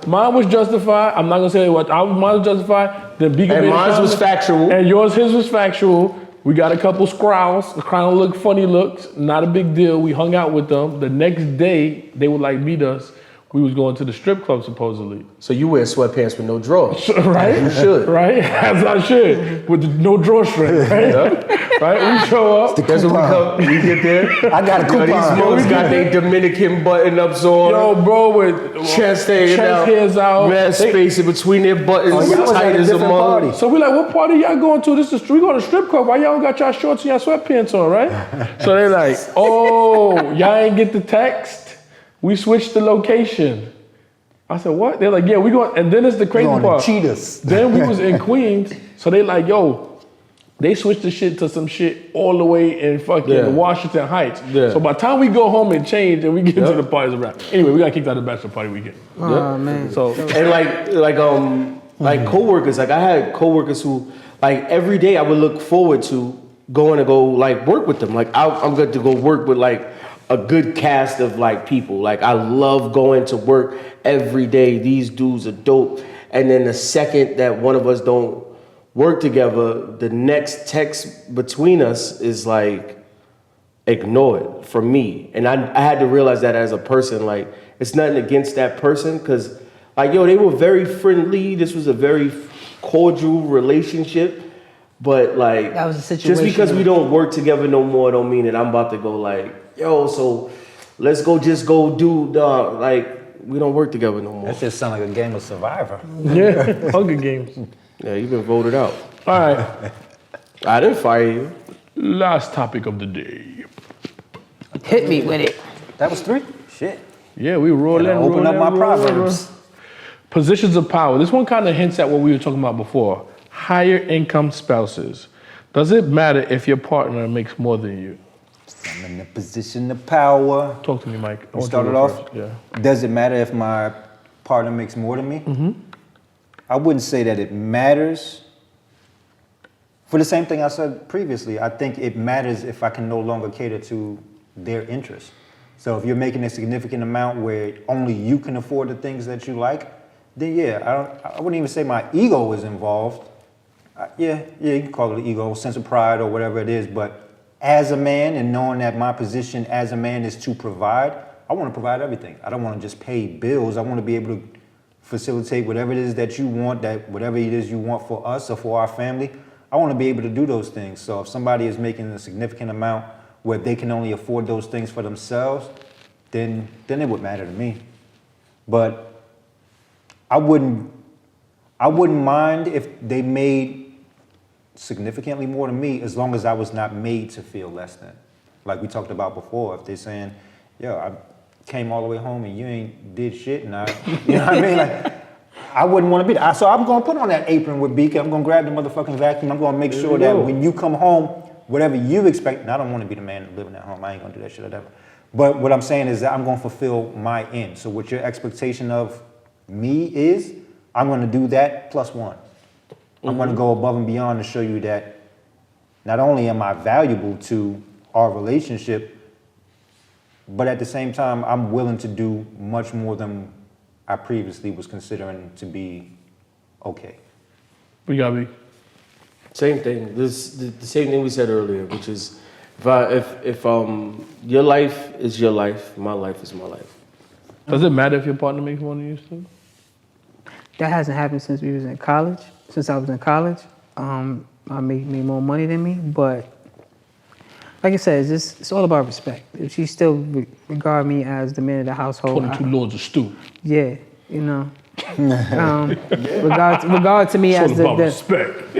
Speaker 3: Mine was justified. I'm not gonna say what. Mine was justified. Then Beaker
Speaker 2: and mine was factual.
Speaker 3: And his was factual. We got a couple scrawls, kind of look funny looks, not a big deal. We hung out with them. The next day, they would like meet us. We was going to the strip club supposedly.
Speaker 2: So you wear sweatpants with no drawers.
Speaker 3: Right?
Speaker 2: You should.
Speaker 3: Right? As I should. With no drawstring, right? Right? We show up.
Speaker 2: That's when we get there.
Speaker 4: I got a coupon.
Speaker 2: These folks got their Dominican button-ups on.
Speaker 3: Yo, bro, with
Speaker 2: chest hairs out. Mad space in between their buttons. Tight as a mug.
Speaker 3: So we like, what party y'all going to? We going to strip club. Why y'all got y'all shorts and y'all sweatpants on, right? So they like, oh, y'all ain't get the text? We switched the location. I said, what? They're like, yeah, we going, and then it's the crazy part.
Speaker 4: Cheat us.
Speaker 3: Then we was in Queens, so they like, yo, they switched the shit to some shit all the way in fucking Washington Heights. So by the time we go home and change and we get to the parties around. Anyway, we got kicked out of the bachelor party weekend.
Speaker 1: Oh, man.
Speaker 3: So,
Speaker 2: and like coworkers, like I had coworkers who, like, every day I would look forward to going to go like work with them. Like I'm good to go work with like a good cast of like people. Like I love going to work every day. These dudes are dope. And then the second that one of us don't work together, the next text between us is like ignored from me. And I had to realize that as a person, like it's nothing against that person because like, yo, they were very friendly. This was a very cordial relationship. But like,
Speaker 1: That was a situation.
Speaker 2: just because we don't work together no more don't mean that I'm about to go like, yo, so let's go do the, like, we don't work together no more.
Speaker 4: That just sounds like a game of Survivor.
Speaker 3: Yeah, Hunger Games.
Speaker 2: Yeah, you've been voted out.
Speaker 3: All right,
Speaker 2: I didn't fire you.
Speaker 3: last topic of the day.
Speaker 1: Hit me with it.
Speaker 4: That was 3? Shit.
Speaker 3: Yeah, we roll in.
Speaker 4: Open up my Proverbs.
Speaker 3: Positions of power. This one kind of hints at what we were talking about before. Higher income spouses. Does it matter if your partner makes more than you?
Speaker 4: I'm in the position of power.
Speaker 3: Talk to me, Mike. I
Speaker 4: You
Speaker 3: want
Speaker 4: started
Speaker 3: to go
Speaker 4: off?
Speaker 3: first. Yeah.
Speaker 4: Does it matter if my partner makes more than me? Mm-hmm. I wouldn't say that it matters. For the same thing I said previously, I think it matters if I can no longer cater to their interests. So if you're making a significant amount where only you can afford the things that you like, then yeah, I wouldn't even say my ego is involved. Yeah, you can call it ego, sense of pride or whatever it is, but as a man and knowing that my position as a man is to provide, I want to provide everything. I don't want to just pay bills. I want to be able to facilitate whatever it is that you want, that whatever it is you want for us or for our family. I want to be able to do those things. So if somebody is making a significant amount where they can only afford those things for themselves, then it would matter to me. But I wouldn't mind if they made significantly more than me as long as I was not made to feel less than. Like we talked about before, if they're saying, yo, I came all the way home and you ain't did shit and you know what I mean? Like, I wouldn't want to be there. So I'm going to put on that apron with Beaker. I'm going to grab the motherfucking vacuum. I'm going to make sure that when you come home, whatever you expect, and I don't want to be the man living at home. I ain't going to do that shit or whatever. But what I'm saying is that I'm going to fulfill my end. So what your expectation of me is, I'm going to do that plus one. I'm going to go above and beyond to show you that not only am I valuable to our relationship, but at the same time, I'm willing to do much more than I previously was considering to be okay.
Speaker 3: We got me.
Speaker 2: Same thing. The same thing we said earlier, which is if your life is your life, my life is my life.
Speaker 3: Does it matter if your partner makes more than you still?
Speaker 1: That hasn't happened since we was in college. Since I was in college, I made more money than me. But like I said, it's all about respect. If she still regard me as the man of the household,
Speaker 3: 22 lords of stew.
Speaker 1: yeah, you know. Regard to me
Speaker 3: It's
Speaker 1: as
Speaker 3: all about
Speaker 1: the
Speaker 3: respect.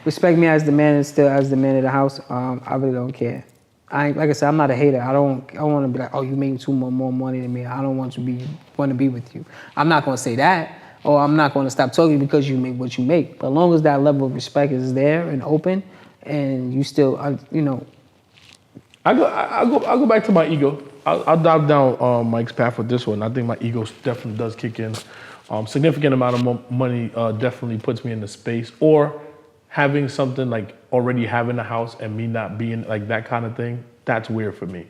Speaker 1: respect me as the man and still as the man of the house. I really don't care. Like I said, I'm not a hater. I want to be like, oh, you make more money than me. I don't want to be with you. I'm not gonna say that, or I'm not gonna stop talking because you make what you make. But as long as that level of respect is there and open, and you still, you know.
Speaker 3: I go back to my ego. I'll dive down Mike's path with this one. I think my ego definitely does kick in. Significant amount of money definitely puts me in the space, or having something like already having a house and me not being like that kind of thing. That's weird for me.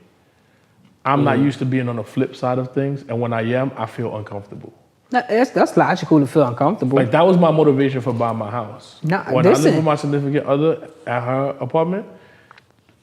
Speaker 3: I'm not used to being on the flip side of things, and when I am, I feel uncomfortable.
Speaker 1: That's logical to feel uncomfortable.
Speaker 3: Like that was my motivation for buying my house.
Speaker 1: Nah,
Speaker 3: when I
Speaker 1: listen.
Speaker 3: lived with my significant other at her apartment,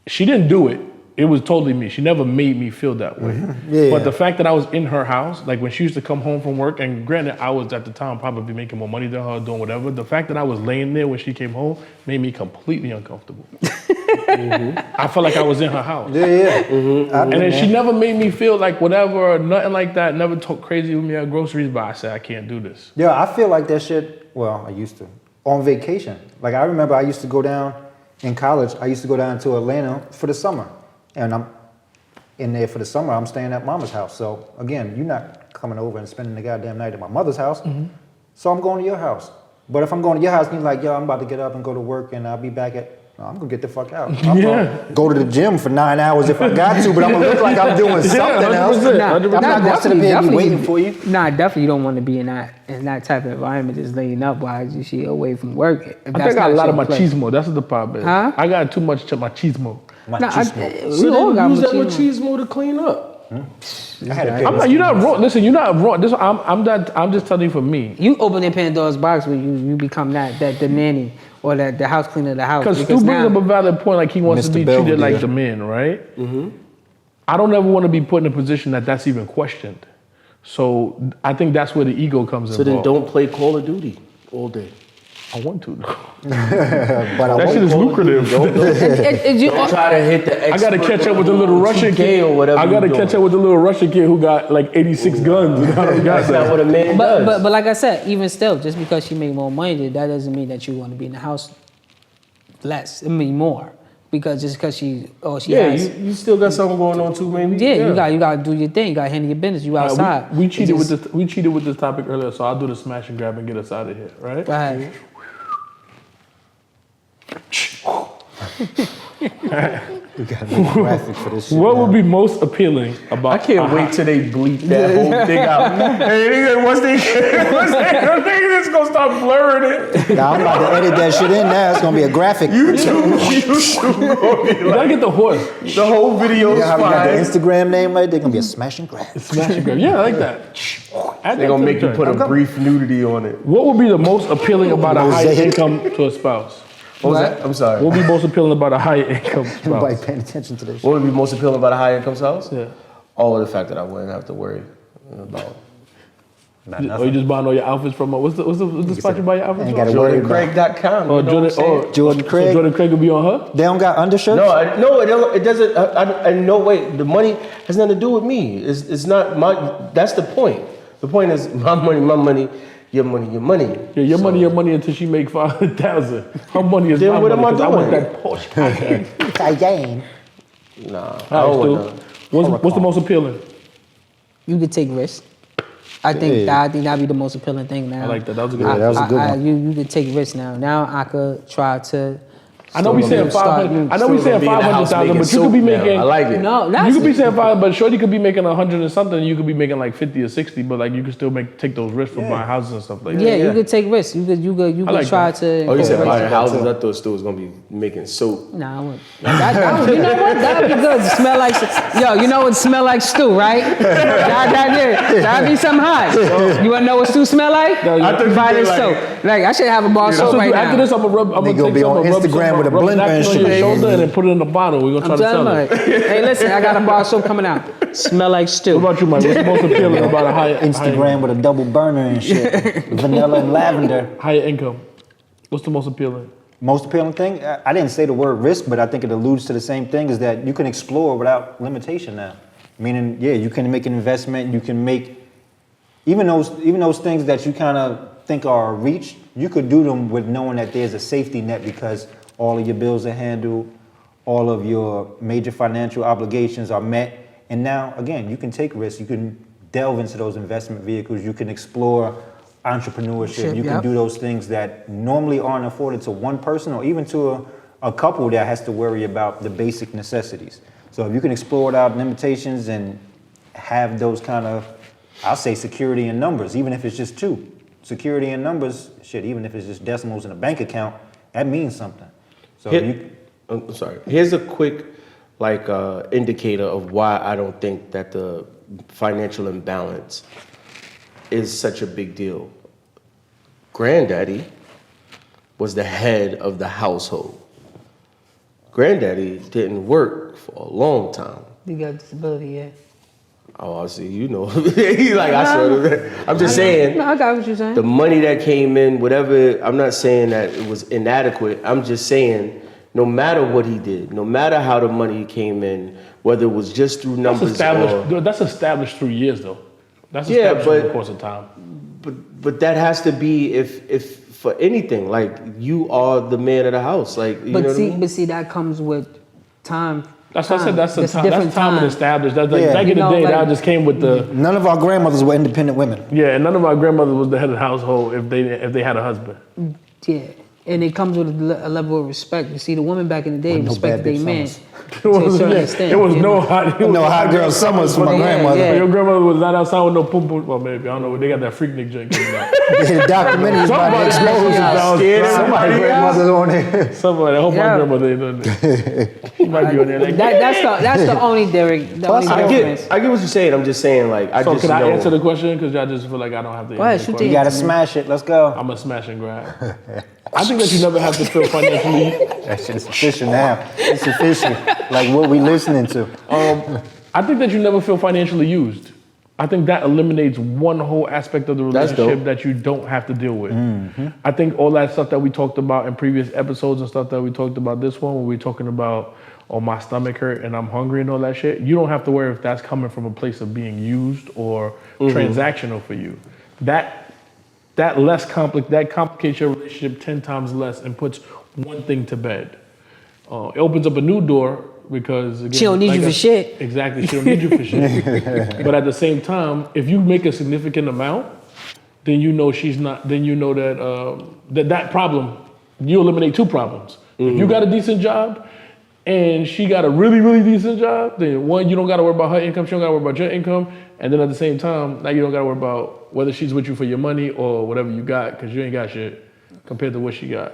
Speaker 3: she didn't do it. It was totally me. She never made me feel that way.
Speaker 4: Yeah.
Speaker 3: But the fact that I was in her house, like when she used to come home from work, and granted, I was at the time probably making more money than her, doing whatever. The fact that I was laying there when she came home made me completely uncomfortable. I felt like I was in her house.
Speaker 4: Yeah.
Speaker 3: And then she never made me feel like whatever, or nothing like that. Never talked crazy with me at groceries, but I said, I can't do this.
Speaker 4: Yeah, I feel like that shit, well, I used to, on vacation. Like I remember I used to go down, in college, I used to go down to Atlanta for the summer. And I'm in there for the summer, I'm staying at mama's house. So again, you're not coming over and spending the goddamn night at my mother's house. So I'm going to your house. But if I'm going to your house and you're like, yo, I'm about to get up and go to work and I'll be back at No, I'm gonna get the fuck out. I'm gonna go to the gym for 9 hours if I got to, but I'm gonna look like I'm doing something else.
Speaker 3: 100%.
Speaker 1: Nah,
Speaker 4: I'm not going to the bed be waiting for you.
Speaker 1: Nah, definitely you don't want to be in that type of environment, just laying up while she away from work. If
Speaker 3: I
Speaker 1: that's
Speaker 3: think I got a
Speaker 1: not
Speaker 3: lot of
Speaker 1: your place.
Speaker 3: machismo. That's what the problem is.
Speaker 1: Huh?
Speaker 3: I got too much machismo.
Speaker 1: Nah,
Speaker 4: Machismo.
Speaker 1: we
Speaker 2: So
Speaker 1: all
Speaker 2: then
Speaker 1: got
Speaker 2: use that
Speaker 1: machismo.
Speaker 2: machismo to clean up.
Speaker 4: I had to pay
Speaker 3: I'm not, you're not wrong. Listen, you're not wrong. This, I'm just telling you for me.
Speaker 1: You open the Pandora's box when you become the nanny or the house cleaner of the house.
Speaker 3: Because Stu brings
Speaker 1: now,
Speaker 3: up a valid point, like he wants to
Speaker 4: Mr.
Speaker 3: be treated
Speaker 4: Belvedere.
Speaker 3: like the man, right? Mm-hmm. I don't ever want to be put in a position that's even questioned. So I think that's where the ego comes
Speaker 2: So then
Speaker 3: involved.
Speaker 2: don't play Call of Duty all day.
Speaker 3: I want to.
Speaker 4: But I
Speaker 3: That
Speaker 4: won't.
Speaker 3: shit is lucrative.
Speaker 2: Don't try to hit the
Speaker 3: I gotta catch up with the little Russian kid.
Speaker 2: or whatever.
Speaker 3: I gotta
Speaker 2: you
Speaker 3: catch
Speaker 2: doing.
Speaker 3: up with the little Russian kid who got like 86 guns. And I don't got
Speaker 2: That's not
Speaker 3: that.
Speaker 2: what a man does.
Speaker 1: but like I said, even still, just because she make more money, that doesn't mean that you want to be in the house less. I mean more, because just because she has.
Speaker 2: you still got something going on too, maybe.
Speaker 1: Yeah, you got to do your thing. You got to handle your business. You outside.
Speaker 3: We cheated
Speaker 1: It's
Speaker 3: with this topic earlier, so I'll do the smash and grab and get us out of here, right?
Speaker 1: Go ahead.
Speaker 4: We got a graphic for this shit.
Speaker 3: What
Speaker 4: now.
Speaker 3: would be most appealing about?
Speaker 2: I can't wait till they bleep that whole thing out. Hey, nigga, once they just gonna start blurring it.
Speaker 4: Now, I'm about to edit that shit in now. It's gonna be a graphic.
Speaker 2: YouTube gonna be
Speaker 3: You gotta get the horse.
Speaker 2: the whole video's
Speaker 4: You know how we got the
Speaker 2: fine.
Speaker 4: Instagram name right there? Gonna be a smash and grab.
Speaker 3: Smash and grab. Yeah, I like that. Add
Speaker 2: They're
Speaker 3: that
Speaker 2: gonna
Speaker 3: to
Speaker 2: make
Speaker 3: the
Speaker 2: you put
Speaker 3: joint.
Speaker 2: a brief nudity on it.
Speaker 3: What would be the most appealing about a higher
Speaker 4: Mosaic.
Speaker 3: income to a spouse?
Speaker 2: What was that? I'm sorry.
Speaker 3: What would be most appealing about a higher income
Speaker 4: Nobody
Speaker 3: spouse?
Speaker 4: paying attention to this shit.
Speaker 2: What would be most appealing about a high income spouse?
Speaker 3: Yeah.
Speaker 2: Oh, the fact that I wouldn't have to worry about
Speaker 3: Or you just buying all your outfits from what's the spot you buy your outfits
Speaker 4: Ain't
Speaker 3: from?
Speaker 4: gotta worry about
Speaker 2: JordanCraig.com.
Speaker 3: Or
Speaker 2: you know what I'm saying?
Speaker 4: Jordan
Speaker 3: So
Speaker 4: Craig.
Speaker 3: Jordan Craig will be on her?
Speaker 4: They don't got undershirts?
Speaker 2: No, it doesn't. In no way. The money has nothing to do with me. It's not my. That's the point. The point is my money, your money.
Speaker 3: Yeah, your money until she make 500,000. Her money is
Speaker 2: Then
Speaker 3: my
Speaker 2: what
Speaker 3: money
Speaker 2: am I
Speaker 3: 'cause I want
Speaker 2: doing?
Speaker 3: that Porsche.
Speaker 4: Cayenne.
Speaker 2: Nah, I
Speaker 3: All right,
Speaker 2: don't want
Speaker 3: Stu.
Speaker 2: none.
Speaker 3: What's the most appealing?
Speaker 1: You could take risks. I think that'd be the most appealing thing now.
Speaker 3: I like that. That was a good
Speaker 4: Yeah,
Speaker 3: one.
Speaker 4: that was a good one.
Speaker 1: You could take risks now. Now I could try to.
Speaker 3: I know we saying 500. I know we saying
Speaker 2: Still gonna be in the house
Speaker 3: 500,000, but you
Speaker 2: making
Speaker 3: could be
Speaker 2: soap now.
Speaker 3: making.
Speaker 2: I like it.
Speaker 1: No,
Speaker 3: You
Speaker 1: that's
Speaker 3: could be saying 500, but Shorty could be making 100 and something. You could be making like 50 or 60, but like you could still take those risks for buying houses and stuff like that.
Speaker 1: yeah. You could take risks. You could
Speaker 3: like
Speaker 1: try
Speaker 3: that.
Speaker 1: to.
Speaker 2: Oh, you said
Speaker 1: incorporate
Speaker 2: buying
Speaker 1: that.
Speaker 2: houses? I thought Stu was gonna be making soap.
Speaker 1: Nah, I wouldn't. That would, you know what? That'd be good. Smell like, yo, you know what smell like stew, right? That'd be something hot. You wanna know what stew smell like?
Speaker 3: No, I
Speaker 2: think
Speaker 1: Buy
Speaker 2: you
Speaker 1: this
Speaker 2: did
Speaker 1: soap. Like I should have a bar soap
Speaker 3: So
Speaker 1: right
Speaker 3: after
Speaker 1: now.
Speaker 3: this, I'm gonna
Speaker 4: They gonna
Speaker 3: take
Speaker 4: be
Speaker 3: some
Speaker 4: on
Speaker 3: and rub
Speaker 4: Instagram
Speaker 3: some-
Speaker 4: with a
Speaker 3: rub
Speaker 4: blender
Speaker 3: napkin
Speaker 4: and
Speaker 3: on your
Speaker 4: shit.
Speaker 3: shoulder and then put it in a bottle. We're gonna try
Speaker 1: I'm
Speaker 3: to sell
Speaker 1: telling
Speaker 3: it.
Speaker 1: you. Hey, listen, I got a bar soap coming out. Smell like stew.
Speaker 3: What about you, Mike? What's the most appealing about a higher
Speaker 4: Instagram with a double burner and shit. Vanilla and lavender.
Speaker 3: higher income? What's the most appealing?
Speaker 4: Most appealing thing, I didn't say the word risk, but I think it alludes to the same thing, is that you can explore without limitation now. Meaning, yeah, you can make an investment, you can make, even those things that you kind of think are a reach, you could do them with knowing that there's a safety net because all of your bills are handled, all of your major financial obligations are met. And now, again, you can take risks, you can delve into those investment vehicles, you can explore entrepreneurship, you can
Speaker 1: Yep.
Speaker 4: do those things that normally aren't afforded to one person or even to a couple that has to worry about the basic necessities. So if you can explore without limitations and have those kind of, I'll say security in numbers, even if it's just two. Security in numbers, shit, even if it's just decimals in a bank account, that means something. So
Speaker 2: I'm sorry. Here's a quick indicator of why I don't think that the financial imbalance is such a big deal. Granddaddy was the head of the household. Granddaddy didn't work for a long time.
Speaker 1: You got disability, yeah.
Speaker 2: Oh, I see. You know, he's like, I sort of. I'm just saying.
Speaker 1: No, I got what you're saying.
Speaker 2: The money that came in, whatever. I'm not saying that it was inadequate. I'm just saying, no matter what he did, no matter how the money came in, whether it was just through numbers
Speaker 3: That's established through years, though. That's established over the course of time.
Speaker 2: but that has to be if for anything, like you are the man of the house, like you know what I mean?
Speaker 1: But see, that comes with time.
Speaker 3: That's what I said. That's the time.
Speaker 1: different
Speaker 3: That's time and established. That's like
Speaker 4: Yeah.
Speaker 3: back in
Speaker 1: You
Speaker 3: the
Speaker 1: know,
Speaker 3: day.
Speaker 1: like-
Speaker 3: That just came with the
Speaker 4: none of our grandmothers were independent women.
Speaker 3: yeah. And none of our grandmothers was the head of the household if they had a husband.
Speaker 1: Yeah. And it comes with a level of respect. You see, the women back in the day
Speaker 4: Wasn't no
Speaker 1: respected
Speaker 4: bad
Speaker 1: their
Speaker 4: bitch
Speaker 1: man
Speaker 4: summers.
Speaker 1: to a certain extent.
Speaker 3: There was
Speaker 1: you
Speaker 3: no
Speaker 1: know?
Speaker 3: hot.
Speaker 4: No hot girl summers for my
Speaker 1: Yeah,
Speaker 4: grandmother.
Speaker 1: yeah.
Speaker 3: Your grandmother was not outside with no pum pum. Well, maybe I don't know. They got that Freaknik joint coming out.
Speaker 4: The documentaries about
Speaker 3: Somebody
Speaker 4: the explosions.
Speaker 3: scared
Speaker 4: Somebody grandmother's on there.
Speaker 3: Somebody. I hope
Speaker 1: Yeah.
Speaker 3: my grandmother ain't done that. She might be on there. Like,
Speaker 1: That's the only Derek. The only
Speaker 2: I
Speaker 1: difference.
Speaker 2: get what you're saying. I'm just saying, like, I
Speaker 3: so
Speaker 2: just
Speaker 3: can I
Speaker 2: know.
Speaker 3: answer the question? Because I just feel like I don't have to.
Speaker 1: Go ahead,
Speaker 3: answer the
Speaker 1: shoot
Speaker 3: question.
Speaker 4: You gotta smash it. Let's go.
Speaker 3: I'm a smash and grab. I think that you never have to feel financially.
Speaker 4: That shit is official now. It's official. Like what we listening to.
Speaker 3: I think that you never feel financially used. I think that eliminates one whole aspect of the
Speaker 2: That's
Speaker 3: relationship
Speaker 2: dope.
Speaker 3: that you don't have to deal with. I think all that stuff that we talked about in previous episodes and stuff that we talked about this one, when we're talking about, oh, my stomach hurt and I'm hungry and all that shit, you don't have to worry if that's coming from a place of being used or transactional for you. That complicates your relationship 10 times less and puts one thing to bed. It opens up a new door because again,
Speaker 1: She don't need you for shit.
Speaker 3: Exactly, she don't need you for shit. But at the same time, if you make a significant amount, then you know she's not. Then you know that that problem, you eliminate two problems. If you got a decent job and she got a really, really decent job, then one, you don't got to worry about her income, she don't got to worry about your income, and then at the same time, now you don't got to worry about whether she's with you for your money or whatever you got, because you ain't got shit compared to what she got.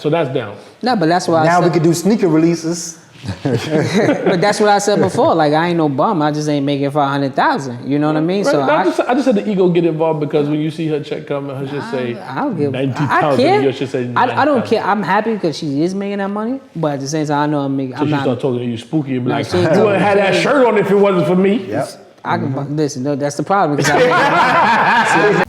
Speaker 3: So that's down.
Speaker 1: No, but that's why
Speaker 4: Now
Speaker 1: I
Speaker 4: we
Speaker 1: said.
Speaker 4: could do sneaker releases.
Speaker 1: But that's what I said before. Like I ain't no bum. I just ain't making $500,000. You know what I mean?
Speaker 3: Right?
Speaker 1: So
Speaker 3: I just had the ego get involved because when you see her check come and her shit say
Speaker 1: I don't give. I
Speaker 3: 90,000,
Speaker 1: care.
Speaker 3: your shit say
Speaker 1: I don't
Speaker 3: 9,000.
Speaker 1: care. I'm happy because she is making that money. But at the same time, I know I'm making.
Speaker 3: So
Speaker 1: I'm
Speaker 3: she
Speaker 1: not.
Speaker 3: start talking to you spooky and be
Speaker 1: No,
Speaker 3: like,
Speaker 1: she
Speaker 3: you
Speaker 1: ain't
Speaker 3: wouldn't have
Speaker 1: talking-
Speaker 3: that shirt on if it wasn't for me.
Speaker 4: Yep.
Speaker 1: I can listen. No, that's the problem because I